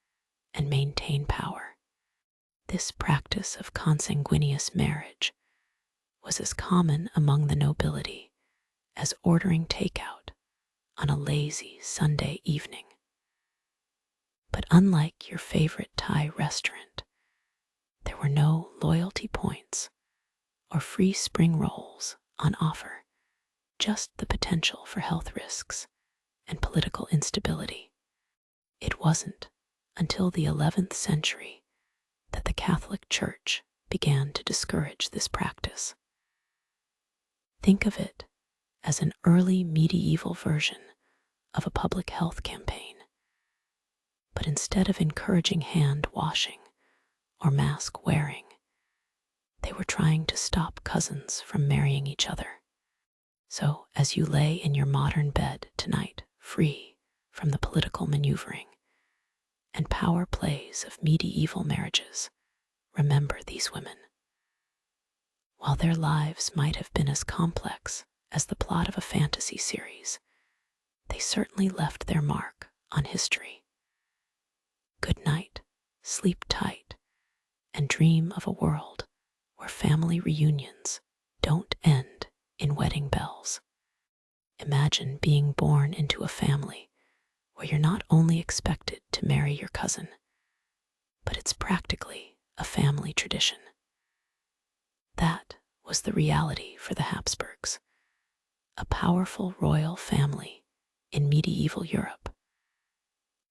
and maintain power. This practice of consanguineous marriage was as common among the nobility as ordering takeout on a lazy Sunday evening. But unlike your favorite Thai restaurant, there were no loyalty points or free spring rolls on offer, just the potential for health risks and political instability. It wasn't until the 11th century that the Catholic Church began to discourage this practice. Think of it as an early medieval version of a public health campaign. But instead of encouraging hand washing or mask wearing, they were trying to stop cousins from marrying each other. So as you lay in your modern bed tonight, free from the political maneuvering and power plays of medieval marriages, remember these women. While their lives might have been as complex as the plot of a fantasy series, they certainly left their mark on history. Good night, sleep tight, and dream of a world where family reunions don't end in wedding bells. Imagine being born into a family where you're not only expected to marry your cousin, but it's practically a family tradition. That was the reality for the Habsburgs, a powerful royal family in medieval Europe,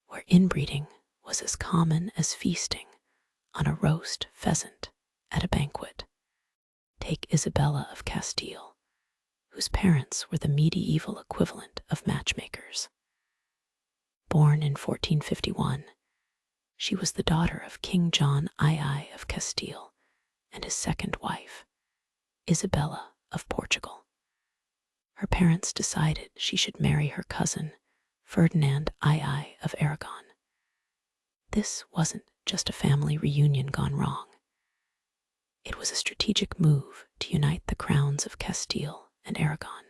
where inbreeding was as common as feasting on a roast pheasant at a banquet. Take Isabella of Castile, whose parents were the medieval equivalent of matchmakers. Born in 1451, she was the daughter of King John II of Castile and his second wife, Isabella of Portugal. Her parents decided she should marry her cousin, Ferdinand II of Aragon. This wasn't just a family reunion gone wrong. It was a strategic move to unite the crowns of Castile and Aragon.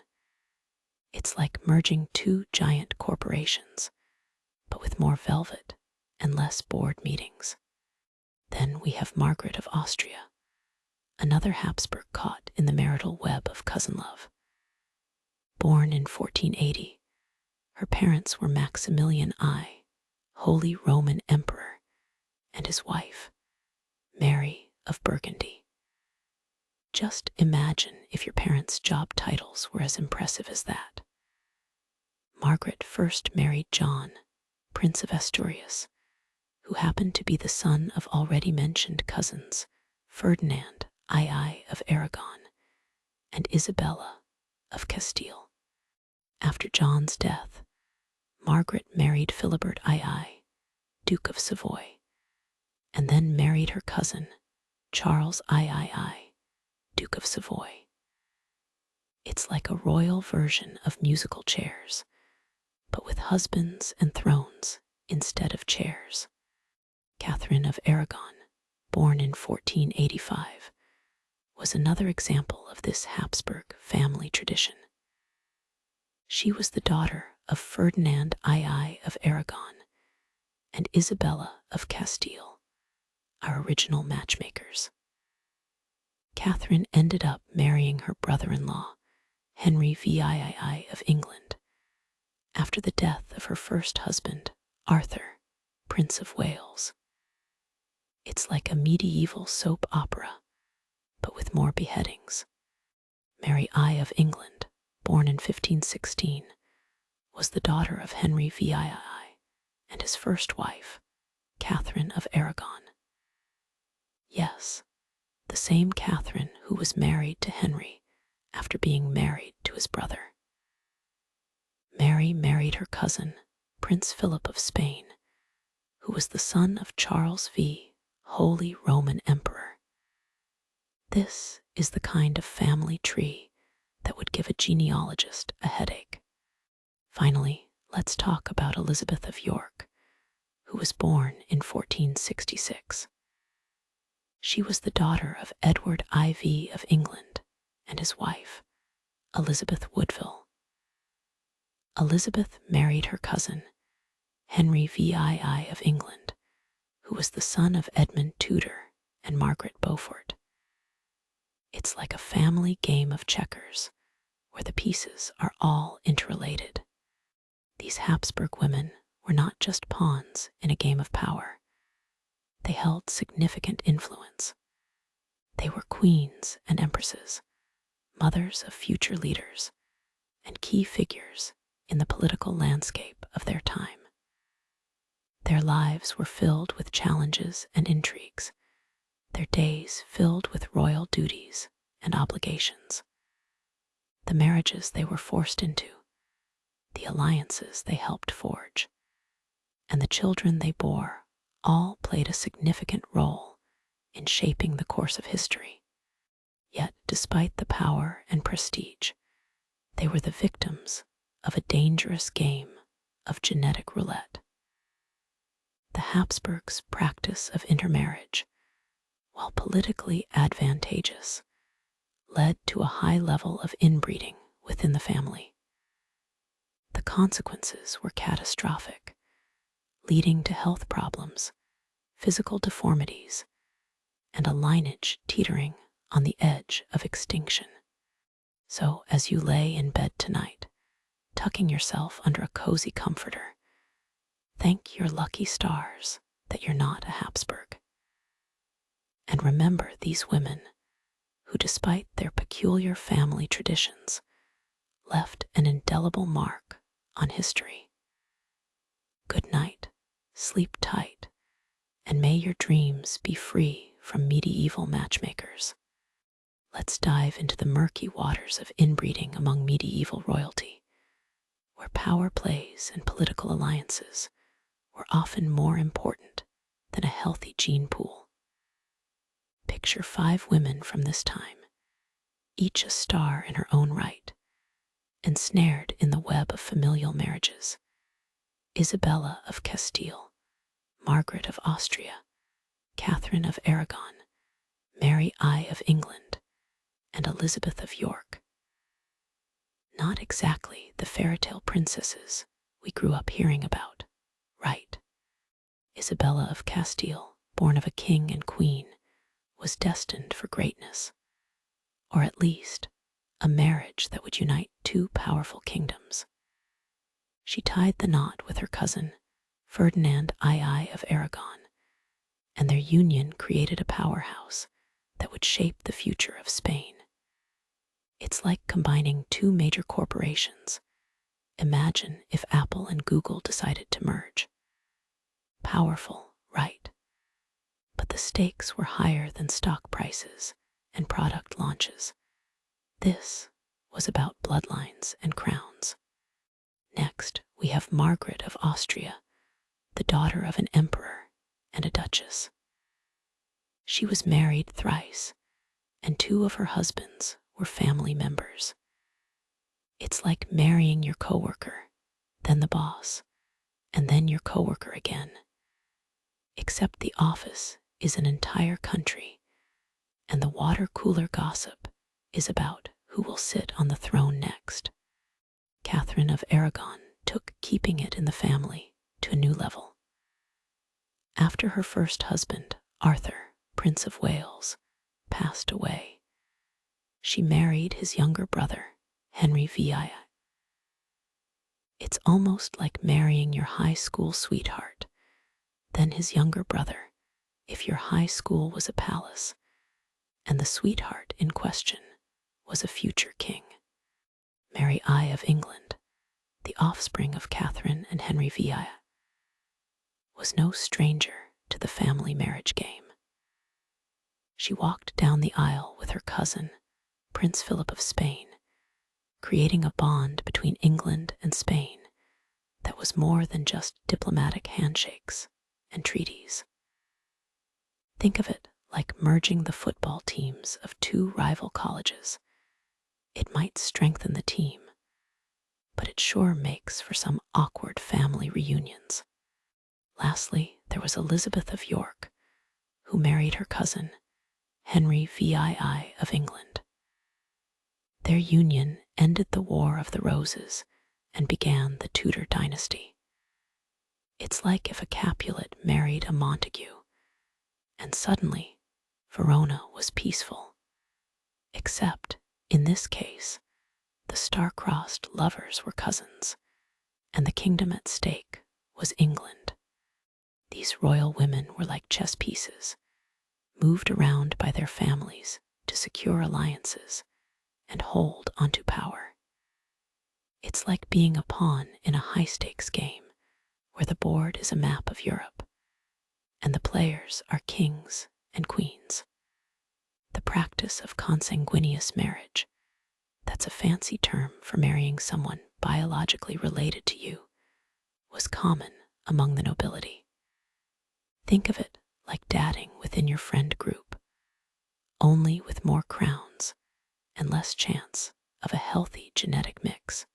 It's like merging two giant corporations, but with more velvet and less board meetings. Then we have Margaret of Austria, another Habsburg caught in the marital web of cousin love. Born in 1480, her parents were Maximilian I, Holy Roman Emperor, and his wife, Mary of Burgundy. Just imagine if your parents' job titles were as impressive as that. Margaret first married John, Prince of Asturias, who happened to be the son of already mentioned cousins, Ferdinand II of Aragon and Isabella of Castile. After John's death, Margaret married Philibert II, Duke of Savoy, and then married her cousin, Charles III, Duke of Savoy. It's like a royal version of musical chairs, but with husbands and thrones instead of chairs. Catherine of Aragon, born in 1485, was another example of this Habsburg family tradition. She was the daughter of Ferdinand II of Aragon and Isabella of Castile, our original matchmakers. Catherine ended up marrying her brother-in-law, Henry VIII of England, after the death of her first husband, Arthur, Prince of Wales. It's like a medieval soap opera, but with more beheadings. Mary I of England, born in 1516, was the daughter of Henry VIII and his first wife, Catherine of Aragon. Yes, the same Catherine who was married to Henry after being married to his brother. Mary married her cousin, Prince Philip of Spain, who was the son of Charles V, Holy Roman Emperor. This is the kind of family tree that would give a genealogist a headache. Finally, let's talk about Elizabeth of York, who was born in 1466. She was the daughter of Edward IV of England and his wife, Elizabeth Woodville. Elizabeth married her cousin, Henry VII of England, who was the son of Edmund Tudor and Margaret Beaufort. It's like a family game of checkers, where the pieces are all interrelated. These Habsburg women were not just pawns in a game of power. They held significant influence. They were queens and empresses, mothers of future leaders, and key figures in the political landscape of their time. Their lives were filled with challenges and intrigues, their days filled with royal duties and obligations. The marriages they were forced into, the alliances they helped forge, and the children they bore all played a significant role in shaping the course of history. Yet, despite the power and prestige, they were the victims of a dangerous game of genetic roulette. The Habsburgs' practice of intermarriage, while politically advantageous, led to a high level of inbreeding within the family. The consequences were catastrophic, leading to health problems, physical deformities, and a lineage teetering on the edge of extinction. So, as you lay in bed tonight, tucking yourself under a cozy comforter, thank your lucky stars that you're not a Habsburg. And remember these women who, despite their peculiar family traditions, left an indelible mark on history. Good night, sleep tight, and may your dreams be free from medieval matchmakers. Let's dive into the murky waters of inbreeding among medieval royalty, where power plays and political alliances were often more important than a healthy gene pool. Picture 5 women from this time, each a star in her own right, ensnared in the web of familial marriages. Isabella of Castile, Margaret of Austria, Catherine of Aragon, Mary I of England, and Elizabeth of York. Not exactly the fairy tale princesses we grew up hearing about, right? Isabella of Castile, born of a king and queen, was destined for greatness, or at least a marriage that would unite 2 powerful kingdoms. She tied the knot with her cousin, Ferdinand II of Aragon, and their union created a powerhouse that would shape the future of Spain. It's like combining 2 major corporations. Imagine if Apple and Google decided to merge. Powerful, right? But the stakes were higher than stock prices and product launches. This was about bloodlines and crowns. Next, we have Margaret of Austria, the daughter of an emperor and a duchess. She was married thrice, and 2 of her husbands were family members. It's like marrying your coworker, then the boss, and then your coworker again. Except the office is an entire country, and the water cooler gossip is about who will sit on the throne next. Catherine of Aragon took keeping it in the family to a new level. After her first husband, Arthur, Prince of Wales, passed away, she married his younger brother, Henry VI. It's almost like marrying your high school sweetheart, then his younger brother, if your high school was a palace, and the sweetheart in question was a future king. Mary I of England, the offspring of Catherine and Henry VI, was no stranger to the family marriage game. She walked down the aisle with her cousin, Prince Philip of Spain, creating a bond between England and Spain that was more than just diplomatic handshakes and treaties. Think of it like merging the football teams of 2 rival colleges. It might strengthen the team, but it sure makes for some awkward family reunions. Lastly, there was Elizabeth of York, who married her cousin, Henry VI of England. Their union ended the War of the Roses and began the Tudor dynasty. It's like if a Capulet married a Montague, and suddenly Verona was peaceful. Except, in this case, the star-crossed lovers were cousins, and the kingdom at stake was England. These royal women were like chess pieces, moved around by their families to secure alliances and hold onto power. It's like being a pawn in a high-stakes game where the board is a map of Europe, and the players are kings and queens. The practice of consanguineous marriage, that's a fancy term for marrying someone biologically related to you, was common among the nobility. Think of it like dating within your friend group, only with more crowns and less chance of a healthy genetic mix.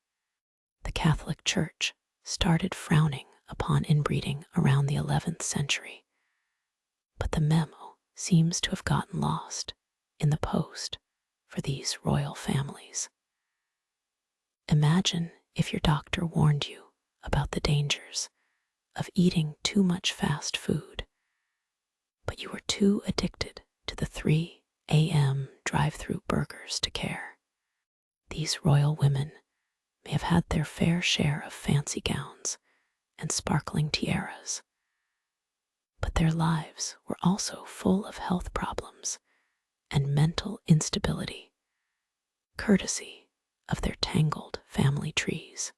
The Catholic Church started frowning upon inbreeding around the 11th century, but the memo seems to have gotten lost in the post for these royal families. Imagine if your doctor warned you about the dangers of eating too much fast food, but you were too addicted to the 3 a.m. drive-through burgers to care. These royal women may have had their fair share of fancy gowns and sparkling tiaras, but their lives were also full of health problems and mental instability, courtesy of their tangled family trees.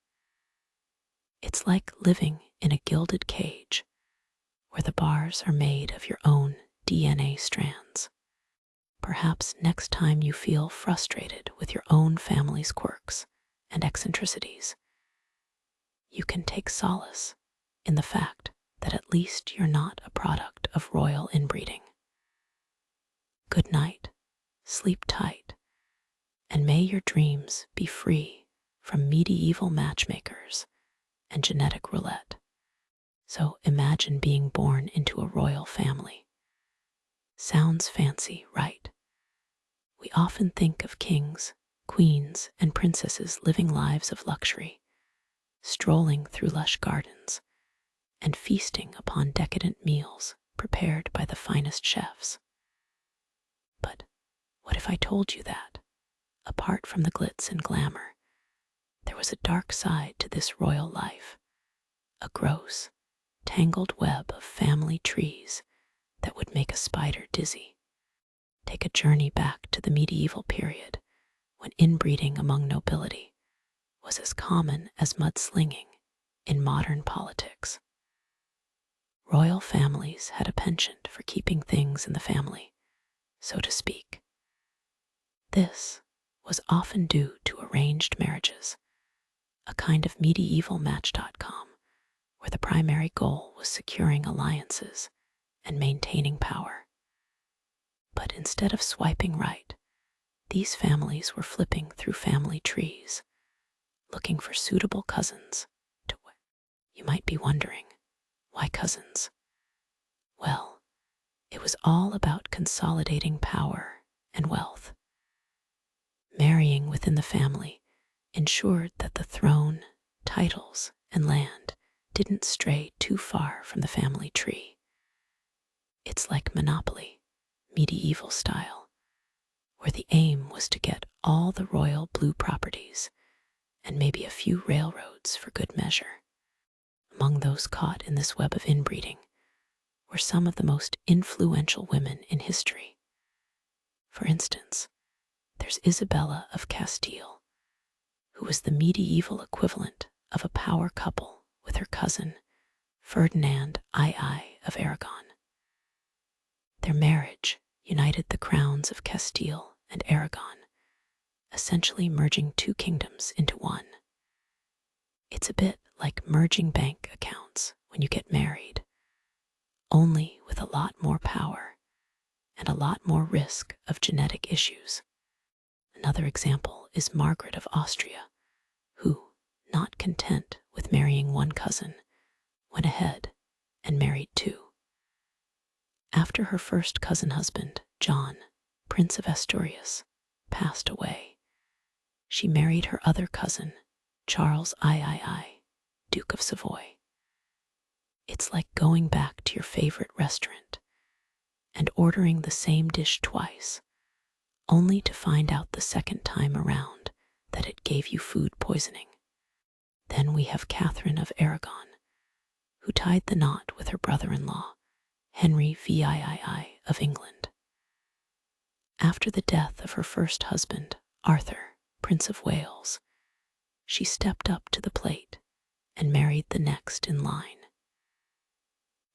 It's like living in a gilded cage where the bars are made of your own DNA strands. Perhaps next time you feel frustrated with your own family's quirks and eccentricities, you can take solace in the fact that at least you're not a product of royal inbreeding. Good night, sleep tight, and may your dreams be free from medieval matchmakers and genetic roulette. So imagine being born into a royal family. Sounds fancy, right? We often think of kings, queens, and princesses living lives of luxury, strolling through lush gardens, and feasting upon decadent meals prepared by the finest chefs. But what if I told you that, apart from the glitz and glamour, there was a dark side to this royal life, a gross, tangled web of family trees that would make a spider dizzy? Take a journey back to the medieval period when inbreeding among nobility was as common as mudslinging in modern politics. Royal families had a penchant for keeping things in the family, so to speak. This was often due to arranged marriages, a kind of medieval match.com, where the primary goal was securing alliances and maintaining power. But instead of swiping right, these families were flipping through family trees, looking for suitable cousins to wed. You might be wondering, why cousins? Well, it was all about consolidating power and wealth. Marrying within the family ensured that the throne, titles, and land didn't stray too far from the family tree. It's like Monopoly, medieval style, where the aim was to get all the royal blue properties and maybe a few railroads for good measure. Among those caught in this web of inbreeding were some of the most influential women in history. For instance, there's Isabella of Castile, who was the medieval equivalent of a power couple with her cousin, Ferdinand II of Aragon. Their marriage united the crowns of Castile and Aragon, essentially merging two kingdoms into one. It's a bit like merging bank accounts when you get married, only with a lot more power and a lot more risk of genetic issues. Another example is Margaret of Austria, who, not content with marrying one cousin, went ahead and married two. After her first cousin husband, John, Prince of Asturias, passed away, she married her other cousin, Charles III, Duke of Savoy. It's like going back to your favorite restaurant and ordering the same dish twice, only to find out the second time around that it gave you food poisoning. Then we have Catherine of Aragon, who tied the knot with her brother-in-law, Henry VIII of England. After the death of her first husband, Arthur, Prince of Wales, she stepped up to the plate and married the next in line.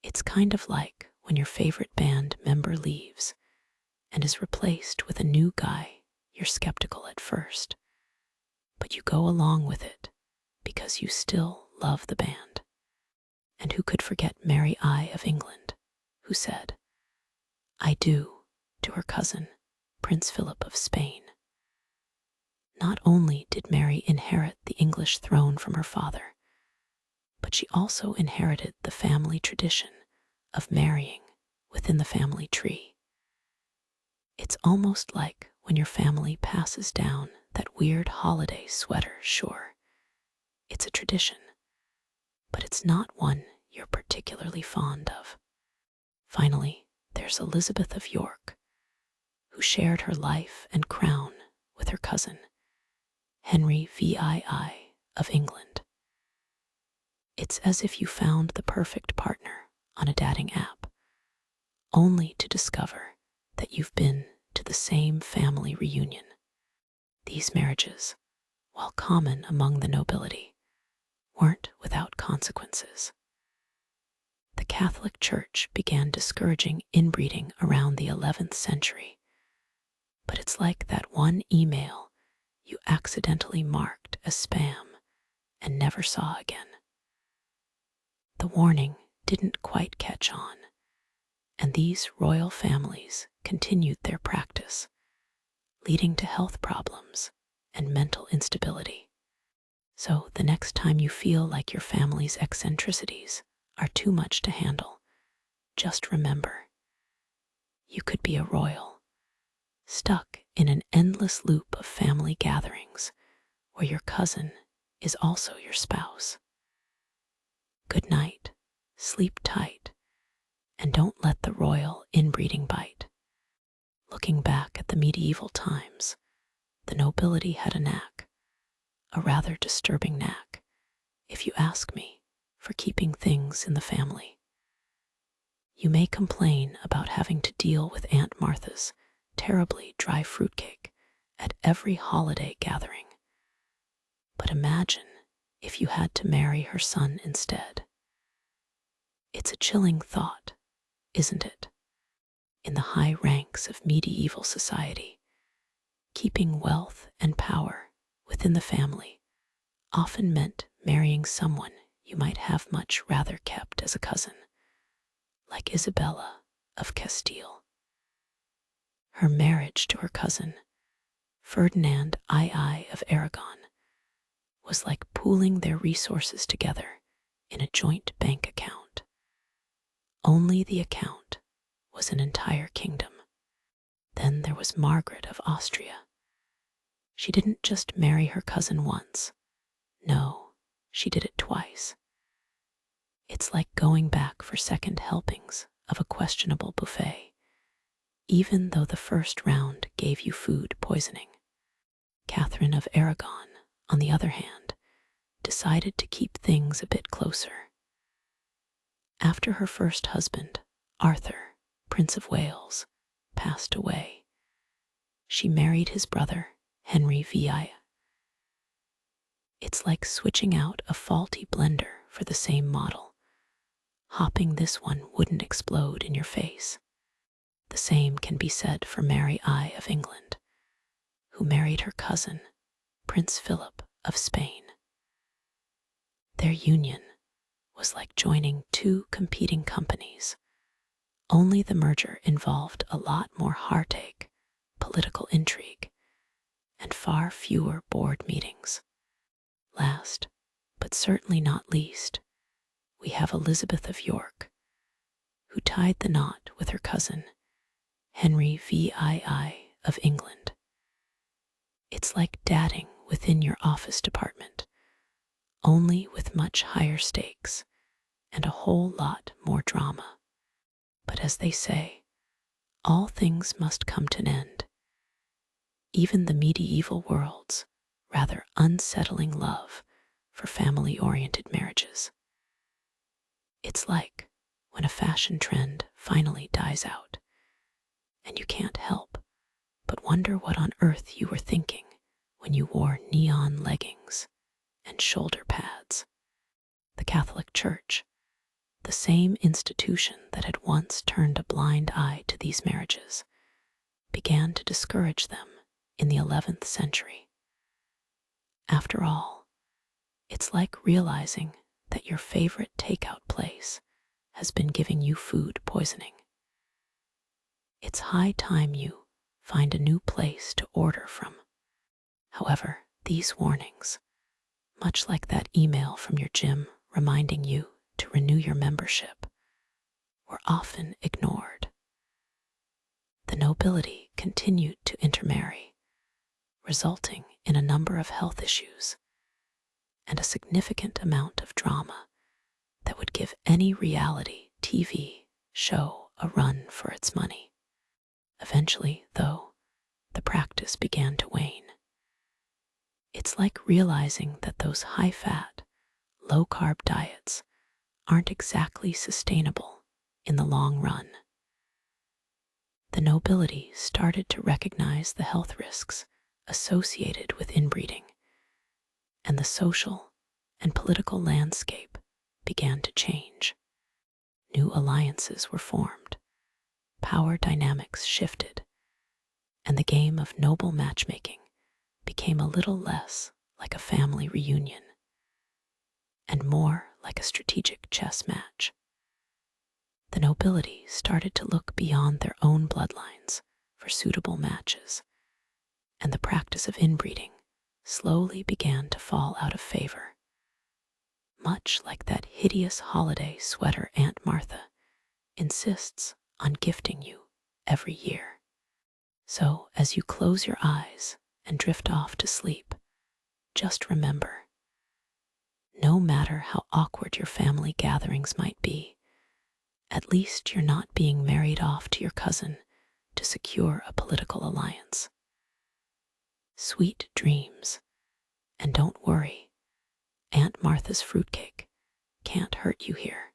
It's kind of like when your favorite band member leaves and is replaced with a new guy. You're skeptical at first, but you go along with it because you still love the band. And who could forget Mary I of England, who said, "I do," to her cousin, Prince Philip of Spain. Not only did Mary inherit the English throne from her father, but she also inherited the family tradition of marrying within the family tree. It's almost like when your family passes down that weird holiday sweater. Sure, it's a tradition, but it's not one you're particularly fond of. Finally, there's Elizabeth of York, who shared her life and crown with her cousin, Henry VII of England. It's as if you found the perfect partner on a dating app, only to discover that you've been to the same family reunion. These marriages, while common among the nobility, weren't without consequences. The Catholic Church began discouraging inbreeding around the 11th century, but it's like that one email you accidentally marked as spam and never saw again. The warning didn't quite catch on, and these royal families continued their practice, leading to health problems and mental instability. So the next time you feel like your family's eccentricities are too much to handle, just remember, you could be a royal, stuck in an endless loop of family gatherings where your cousin is also your spouse. Good night, sleep tight, and don't let the royal inbreeding bite. Looking back at the medieval times, the nobility had a knack, a rather disturbing knack, if you ask me, for keeping things in the family. You may complain about having to deal with Aunt Martha's terribly dry fruitcake at every holiday gathering, but imagine if you had to marry her son instead. It's a chilling thought, isn't it? In the high ranks of medieval society, keeping wealth and power within the family often meant marrying someone you might have much rather kept as a cousin, like Isabella of Castile. Her marriage to her cousin, Ferdinand II of Aragon, was like pooling their resources together in a joint bank account. Only the account was an entire kingdom. Then there was Margaret of Austria. She didn't just marry her cousin once. No, she did it twice. It's like going back for second helpings of a questionable buffet, even though the first round gave you food poisoning. Catherine of Aragon, on the other hand, decided to keep things a bit closer. After her first husband, Arthur, Prince of Wales, passed away, she married his brother, Henry VI. It's like switching out a faulty blender for the same model. Hopping this one wouldn't explode in your face. The same can be said for Mary I of England, who married her cousin, Prince Philip of Spain. Their union was like joining two competing companies, only the merger involved a lot more heartache, political intrigue, and far fewer board meetings. Last, but certainly not least, we have Elizabeth of York, who tied the knot with her cousin, Henry VII of England. It's like dating within your office department, only with much higher stakes and a whole lot more drama. But as they say, all things must come to an end. Even the medieval world's rather unsettling love for family-oriented marriages. It's like when a fashion trend finally dies out, and you can't help but wonder what on earth you were thinking when you wore neon leggings and shoulder pads. The Catholic Church, the same institution that had once turned a blind eye to these marriages, began to discourage them in the 11th century. After all, it's like realizing that your favorite takeout place has been giving you food poisoning. It's high time you find a new place to order from. However, these warnings, much like that email from your gym reminding you to renew your membership, were often ignored. The nobility continued to intermarry, resulting in a number of health issues and a significant amount of drama that would give any reality TV show a run for its money. Eventually, though, the practice began to wane. It's like realizing that those high-fat, low-carb diets aren't exactly sustainable in the long run. The nobility started to recognize the health risks associated with inbreeding, and the social and political landscape began to change. New alliances were formed, power dynamics shifted, and the game of noble matchmaking became a little less like a family reunion and more like a strategic chess match. The nobility started to look beyond their own bloodlines for suitable matches, and the practice of inbreeding slowly began to fall out of favor. Much like that hideous holiday sweater Aunt Martha insists on gifting you every year. So, as you close your eyes and drift off to sleep, just remember, no matter how awkward your family gatherings might be, at least you're not being married off to your cousin to secure a political alliance. Sweet dreams, and don't worry, Aunt Martha's fruitcake can't hurt you here.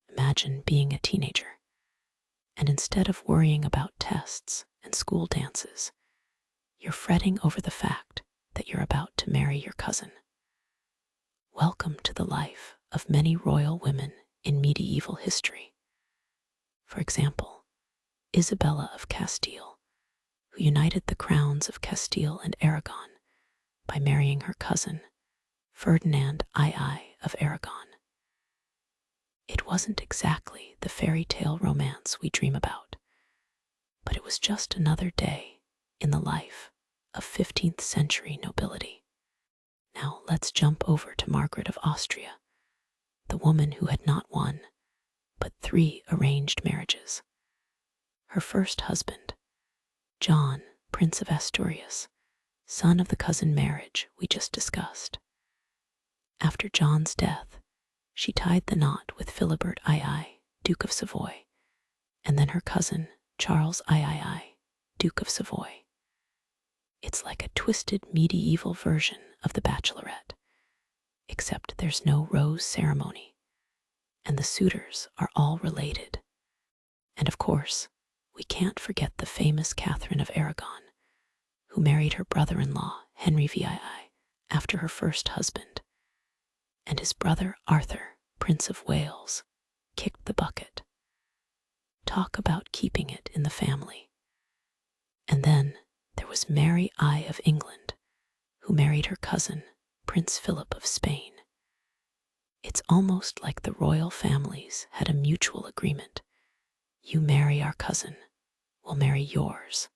Imagine being a teenager, and instead of worrying about tests and school dances, you're fretting over the fact that you're about to marry your cousin. Welcome to the life of many royal women in medieval history. For example, Isabella of Castile, who united the crowns of Castile and Aragon by marrying her cousin, Ferdinand II of Aragon. It wasn't exactly the fairy tale romance we dream about, but it was just another day in the life of 15th century nobility. Now let's jump over to Margaret of Austria, the woman who had not one, but 3 arranged marriages. Her first husband, John, Prince of Asturias, son of the cousin marriage we just discussed. After John's death, she tied the knot with Philibert II, Duke of Savoy, and then her cousin, Charles III, Duke of Savoy. It's like a twisted medieval version of The Bachelorette, except there's no rose ceremony, and the suitors are all related. And of course, we can't forget the famous Catherine of Aragon, who married her brother-in-law, Henry VII, after her first husband, and his brother Arthur, Prince of Wales, kicked the bucket. Talk about keeping it in the family. And then there was Mary I of England, who married her cousin, Prince Philip of Spain. It's almost like the royal families had a mutual agreement. You marry our cousin, we'll marry yours.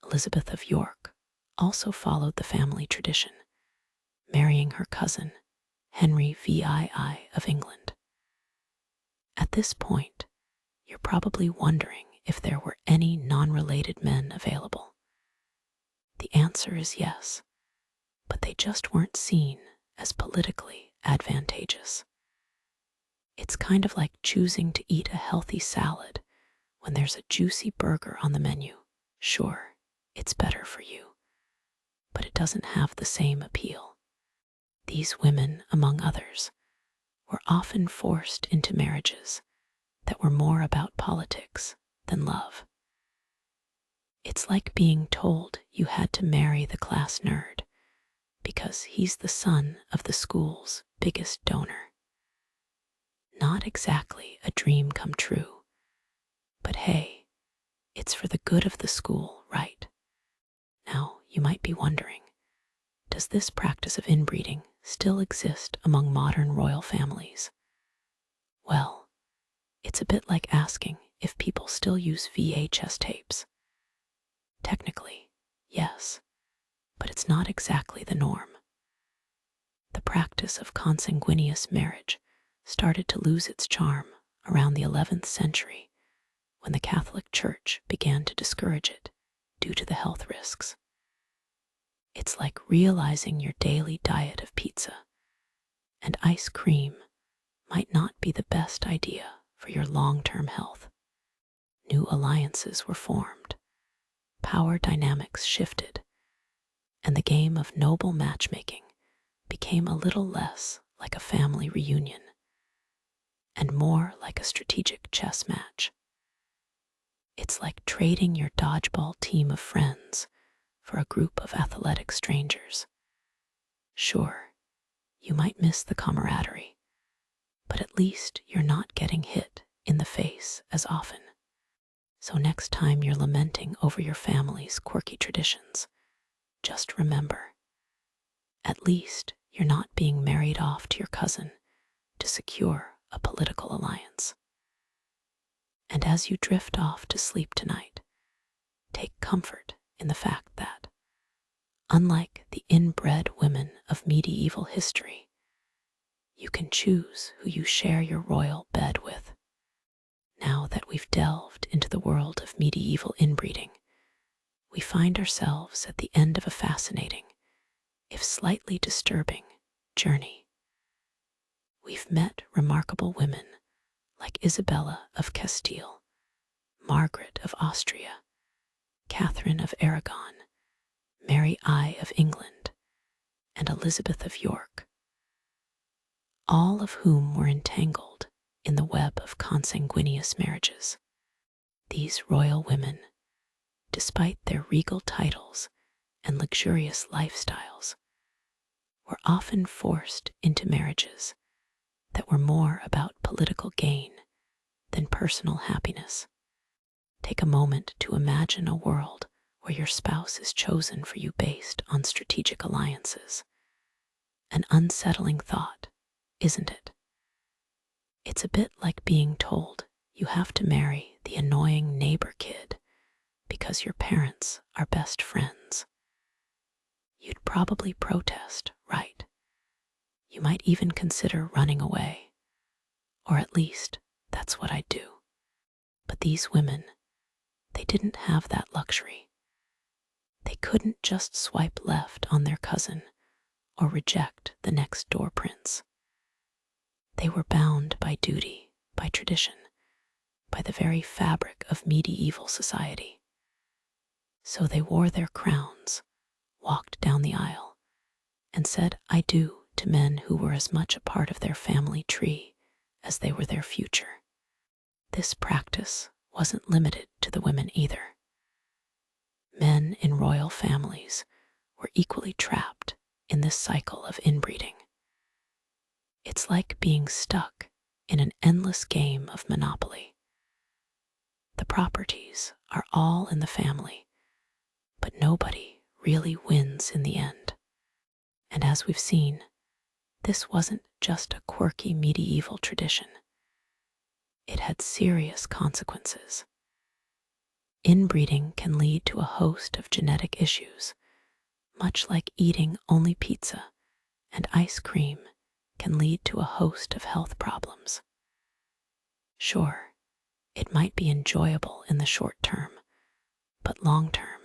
Elizabeth of York also followed the family tradition, marrying her cousin, Henry VII of England. At this point, you're probably wondering if there were any non-related men available. The answer is yes, but they just weren't seen as politically advantageous. It's kind of like choosing to eat a healthy salad when there's a juicy burger on the menu. Sure, it's better for you, but it doesn't have the same appeal. These women, among others, were often forced into marriages that were more about politics than love. It's like being told you had to marry the class nerd because he's the son of the school's biggest donor. Not exactly a dream come true, but hey, it's for the good of the school, right? Now, you might be wondering, does this practice of inbreeding still exist among modern royal families? Well, it's a bit like asking if people still use VHS tapes. Technically, yes, but it's not exactly the norm. The practice of consanguineous marriage started to lose its charm around the 11th century when the Catholic Church began to discourage it due to the health risks. It's like realizing your daily diet of pizza and ice cream might not be the best idea for your long-term health. New alliances were formed, power dynamics shifted, and the game of noble matchmaking became a little less like a family reunion and more like a strategic chess match. It's like trading your dodgeball team of friends for a group of athletic strangers. Sure, you might miss the camaraderie, but at least you're not getting hit in the face as often. So next time you're lamenting over your family's quirky traditions, just remember, at least you're not being married off to your cousin to secure a political alliance. And as you drift off to sleep tonight, take comfort in the fact that, unlike the inbred women of medieval history, you can choose who you share your royal bed with. Now that we've delved into the world of medieval inbreeding, we find ourselves at the end of a fascinating, if slightly disturbing, journey. We've met remarkable women like Isabella of Castile, Margaret of Austria, Catherine of Aragon, Mary I of England, and Elizabeth of York, all of whom were entangled in the web of consanguineous marriages. These royal women, despite their regal titles and luxurious lifestyles, were often forced into marriages that were more about political gain than personal happiness. Take a moment to imagine a world where your spouse is chosen for you based on strategic alliances. An unsettling thought, isn't it? It's a bit like being told you have to marry the annoying neighbor kid because your parents are best friends. You'd probably protest, right? You might even consider running away, or at least that's what I'd do. But these women, they didn't have that luxury. They couldn't just swipe left on their cousin or reject the next door prince. They were bound by duty, by tradition, by the very fabric of medieval society. So they wore their crowns, walked down the aisle, and said "I do" to men who were as much a part of their family tree as they were their future. This practice wasn't limited to the women either. Men in royal families were equally trapped in this cycle of inbreeding. It's like being stuck in an endless game of Monopoly. The properties are all in the family, but nobody really wins in the end. And as we've seen, this wasn't just a quirky medieval tradition. It had serious consequences. Inbreeding can lead to a host of genetic issues, much like eating only pizza and ice cream can lead to a host of health problems. Sure, it might be enjoyable in the short term, but long term,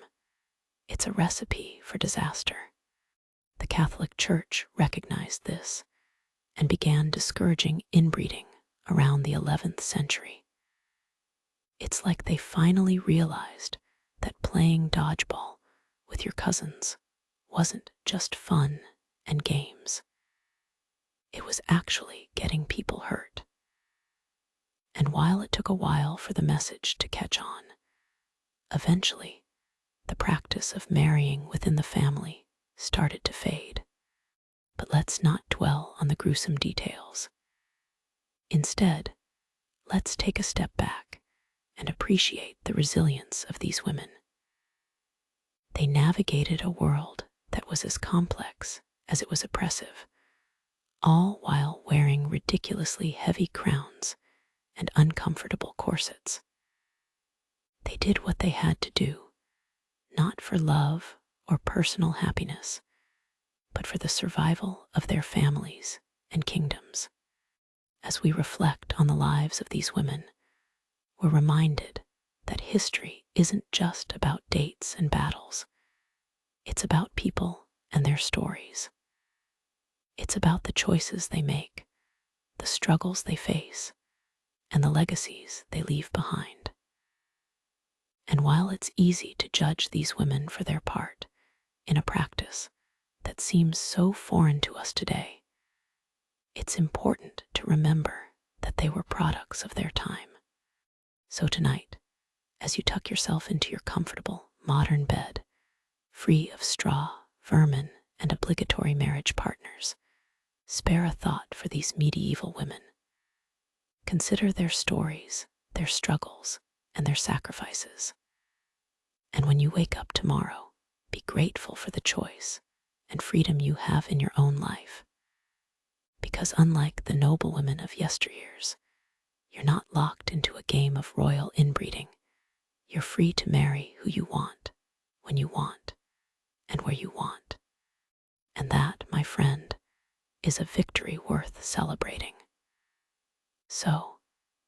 it's a recipe for disaster. The Catholic Church recognized this and began discouraging inbreeding around the 11th century. It's like they finally realized that playing dodgeball with your cousins wasn't just fun and games. It was actually getting people hurt. And while it took a while for the message to catch on, eventually the practice of marrying within the family started to fade. But let's not dwell on the gruesome details. Instead, let's take a step back and appreciate the resilience of these women. They navigated a world that was as complex as it was oppressive, all while wearing ridiculously heavy crowns and uncomfortable corsets. They did what they had to do, not for love or personal happiness, but for the survival of their families and kingdoms. As we reflect on the lives of these women, we're reminded that history isn't just about dates and battles. It's about people and their stories. It's about the choices they make, the struggles they face, and the legacies they leave behind. And while it's easy to judge these women for their part in a practice that seems so foreign to us today, it's important to remember that they were products of their time. So tonight, as you tuck yourself into your comfortable, modern bed, free of straw, vermin, and obligatory marriage partners, spare a thought for these medieval women. Consider their stories, their struggles, and their sacrifices. And when you wake up tomorrow, be grateful for the choice and freedom you have in your own life. Because unlike the noble women of yesteryears, you're not locked into a game of royal inbreeding. You're free to marry who you want, when you want, and where you want. And that, my friend, is a victory worth celebrating. So,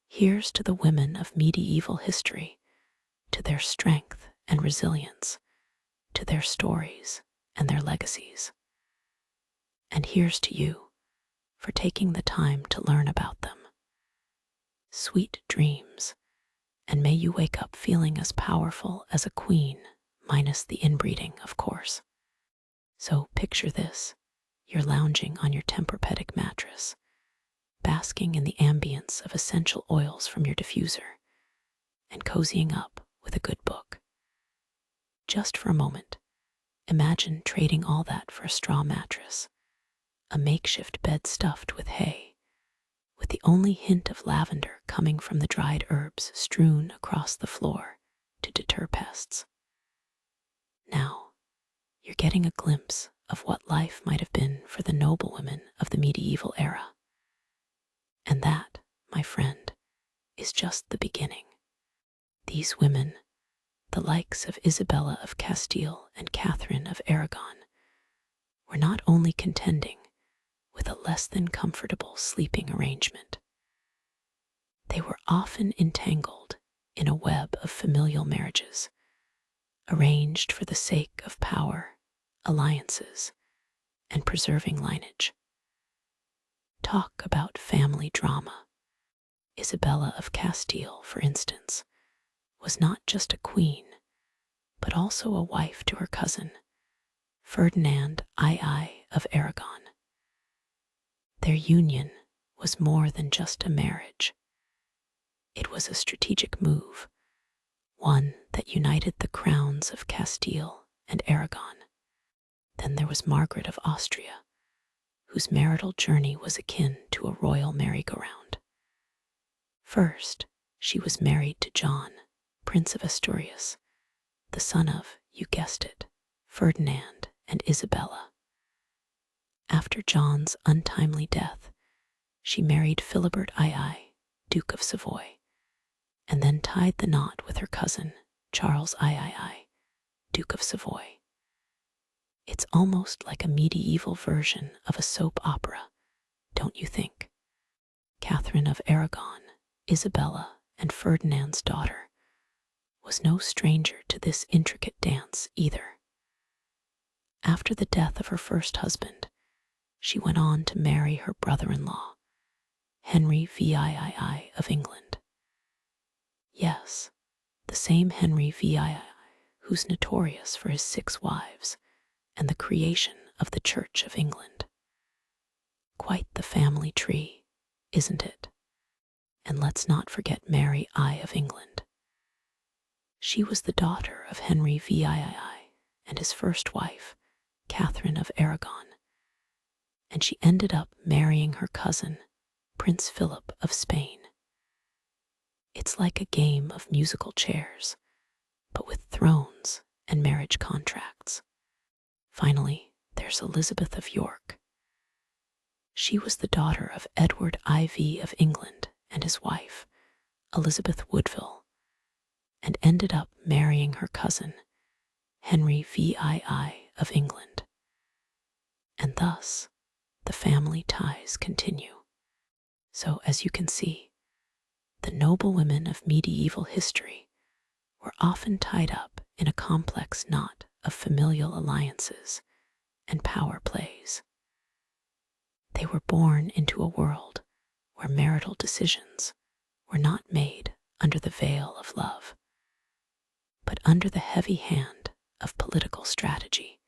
here's to the women of medieval history, to their strength and resilience, to their stories and their legacies. And here's to you for taking the time to learn about them. Sweet dreams, and may you wake up feeling as powerful as a queen, minus the inbreeding, of course. So picture this: you're lounging on your Tempur-Pedic mattress, basking in the ambience of essential oils from your diffuser, and cozying up with a good book. Just for a moment, imagine trading all that for a straw mattress, a makeshift bed stuffed with hay, with the only hint of lavender coming from the dried herbs strewn across the floor to deter pests. Now, you're getting a glimpse of what life might have been for the noblewomen of the medieval era. And that, my friend, is just the beginning. These women, the likes of Isabella of Castile and Catherine of Aragon, were not only contending with a less than comfortable sleeping arrangement, they were often entangled in a web of familial marriages, arranged for the sake of power, alliances, and preserving lineage. Talk about family drama. Isabella of Castile, for instance, was not just a queen, but also a wife to her cousin, Ferdinand II of Aragon. Their union was more than just a marriage. It was a strategic move, one that united the crowns of Castile and Aragon. Then there was Margaret of Austria, whose marital journey was akin to a royal merry-go-round. First, she was married to John, Prince of Asturias, the son of, you guessed it, Ferdinand and Isabella. After John's untimely death, she married Philibert II, Duke of Savoy, and then tied the knot with her cousin, Charles III, Duke of Savoy. It's almost like a medieval version of a soap opera, don't you think? Catherine of Aragon, Isabella, and Ferdinand's daughter, was no stranger to this intricate dance either. After the death of her first husband, she went on to marry her brother-in-law, Henry VIII of England. Yes, the same Henry VIII who's notorious for his 6 wives and the creation of the Church of England. Quite the family tree, isn't it? And let's not forget Mary I of England. She was the daughter of Henry VIII and his first wife, Catherine of Aragon, and she ended up marrying her cousin, Prince Philip of Spain. It's like a game of musical chairs, but with thrones and marriage contracts. Finally, there's Elizabeth of York. She was the daughter of Edward IV of England and his wife, Elizabeth Woodville, and ended up marrying her cousin, Henry VII of England. And thus, the family ties continue. So, as you can see, the noble women of medieval history were often tied up in a complex knot of familial alliances and power plays. They were born into a world where marital decisions were not made under the veil of love, but under the heavy hand of political strategy,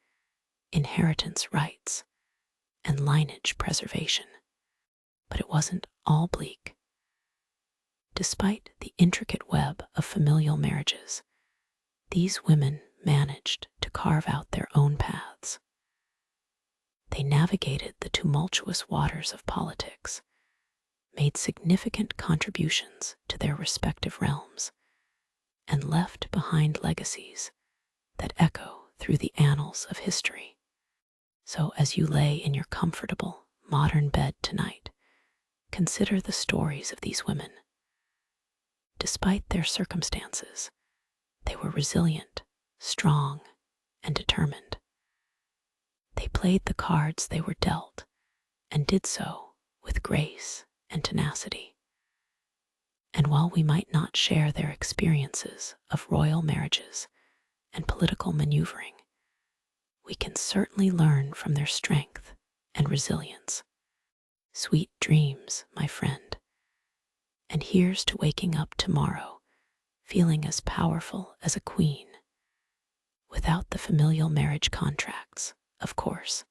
inheritance rights, and lineage preservation. But it wasn't all bleak. Despite the intricate web of familial marriages, these women managed to carve out their own paths. They navigated the tumultuous waters of politics, made significant contributions to their respective realms, and left behind legacies that echo through the annals of history. So as you lay in your comfortable, modern bed tonight, consider the stories of these women. Despite their circumstances, they were resilient, strong, and determined. They played the cards they were dealt, and did so with grace and tenacity. And while we might not share their experiences of royal marriages and political maneuvering, we can certainly learn from their strength and resilience. Sweet dreams, my friend. And here's to waking up tomorrow feeling as powerful as a queen, without the familial marriage contracts, of course.